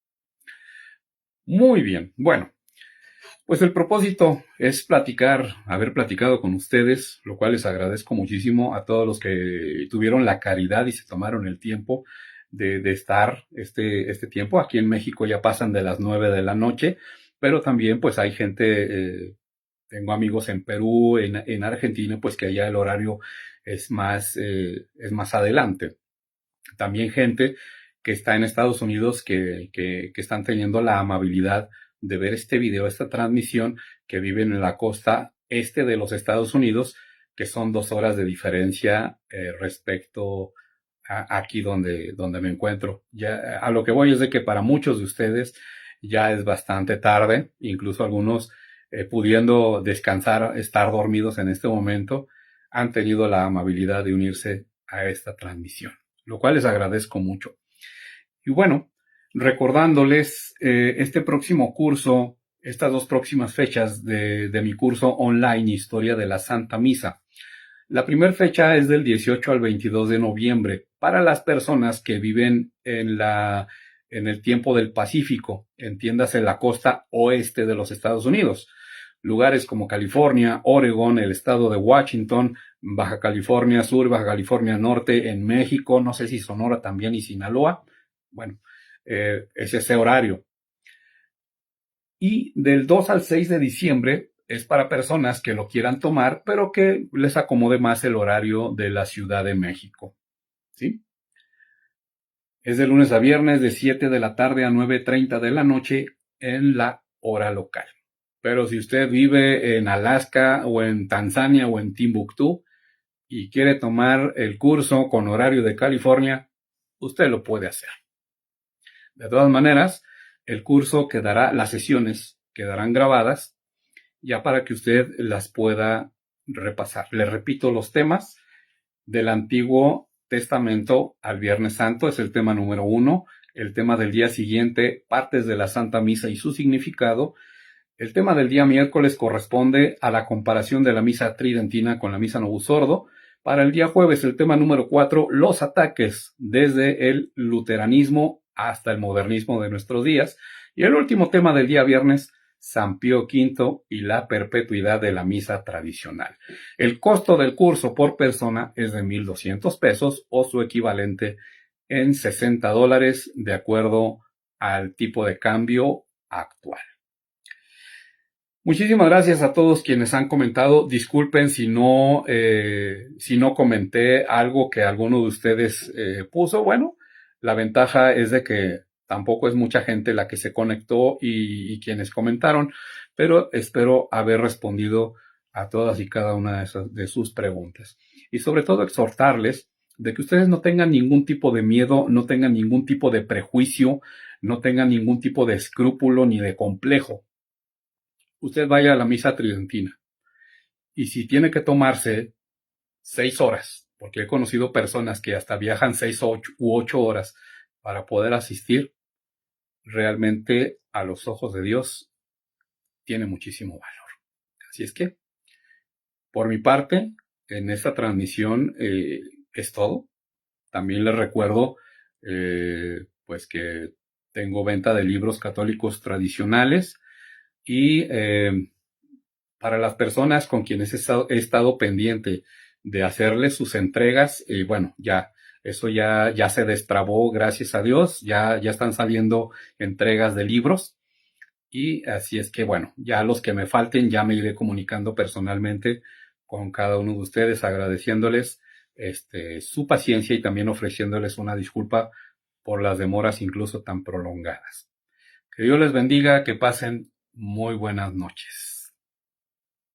Muy bien, bueno, pues el propósito es haber platicado con ustedes, lo cual les agradezco muchísimo a todos los que tuvieron la caridad y se tomaron el tiempo de estar este tiempo. Aquí en México ya pasan de las 9 de la noche, pero también pues hay gente, tengo amigos en Perú, en Argentina, pues que allá el horario es más adelante. También gente que está en Estados Unidos que están teniendo la amabilidad de ver este video, esta transmisión, que viven en la costa este de los Estados Unidos, que son 2 horas de diferencia respecto a aquí donde me encuentro. Ya, a lo que voy es de que para muchos de ustedes ya es bastante tarde, incluso algunos pudiendo descansar, estar dormidos en este momento, han tenido la amabilidad de unirse a esta transmisión, lo cual les agradezco mucho. Y bueno, recordándoles este próximo curso, estas 2 próximas fechas de mi curso online Historia de la Santa Misa. La primera fecha es del 18 al 22 de noviembre para las personas que viven en el tiempo del Pacífico, entiéndase la costa oeste de los Estados Unidos. Lugares como California, Oregon, el estado de Washington, Baja California Sur, Baja California Norte, en México, no sé si Sonora también y Sinaloa. Bueno, es ese horario. Y del 2 al 6 de diciembre es para personas que lo quieran tomar, pero que les acomode más el horario de la Ciudad de México. ¿Sí? Es de lunes a viernes de 7 de la tarde a 9:30 de la noche en la hora local. Pero si usted vive en Alaska o en Tanzania o en Timbuktu y quiere tomar el curso con horario de California, usted lo puede hacer. De todas maneras, el curso las sesiones quedarán grabadas ya para que usted las pueda repasar. Le repito los temas del Antiguo Testamento al Viernes Santo, es el tema número 1. El tema del día siguiente, partes de la Santa Misa y su significado. El tema del día miércoles corresponde a la comparación de la misa tridentina con la misa Novus Ordo. Para el día jueves, el tema número 4, los ataques desde el luteranismo hasta el modernismo de nuestros días. Y el último tema del día viernes San Pío V y la perpetuidad de la misa tradicional. El costo del curso por persona es de 1,200 pesos o su equivalente en $60 de acuerdo al tipo de cambio actual. Muchísimas gracias a todos quienes han comentado. Disculpen si no comenté algo que alguno de ustedes puso. Bueno, la ventaja es de que tampoco es mucha gente la que se conectó y quienes comentaron, pero espero haber respondido a todas y cada una de sus preguntas. Y sobre todo exhortarles de que ustedes no tengan ningún tipo de miedo, no tengan ningún tipo de prejuicio, no tengan ningún tipo de escrúpulo ni de complejo. Usted vaya a la misa tridentina y si tiene que tomarse 6 horas, porque he conocido personas que hasta viajan 6 u 8 horas para poder asistir, realmente a los ojos de Dios tiene muchísimo valor. Así es que, por mi parte, en esta transmisión es todo. También les recuerdo pues que tengo venta de libros católicos tradicionales y para las personas con quienes he estado pendiente de hacerles sus entregas, bueno, eso ya se destrabó, gracias a Dios, ya están saliendo entregas de libros y así es que, bueno, ya los que me falten ya me iré comunicando personalmente con cada uno de ustedes, agradeciéndoles su paciencia y también ofreciéndoles una disculpa por las demoras incluso tan prolongadas. Que Dios les bendiga, que pasen muy buenas noches.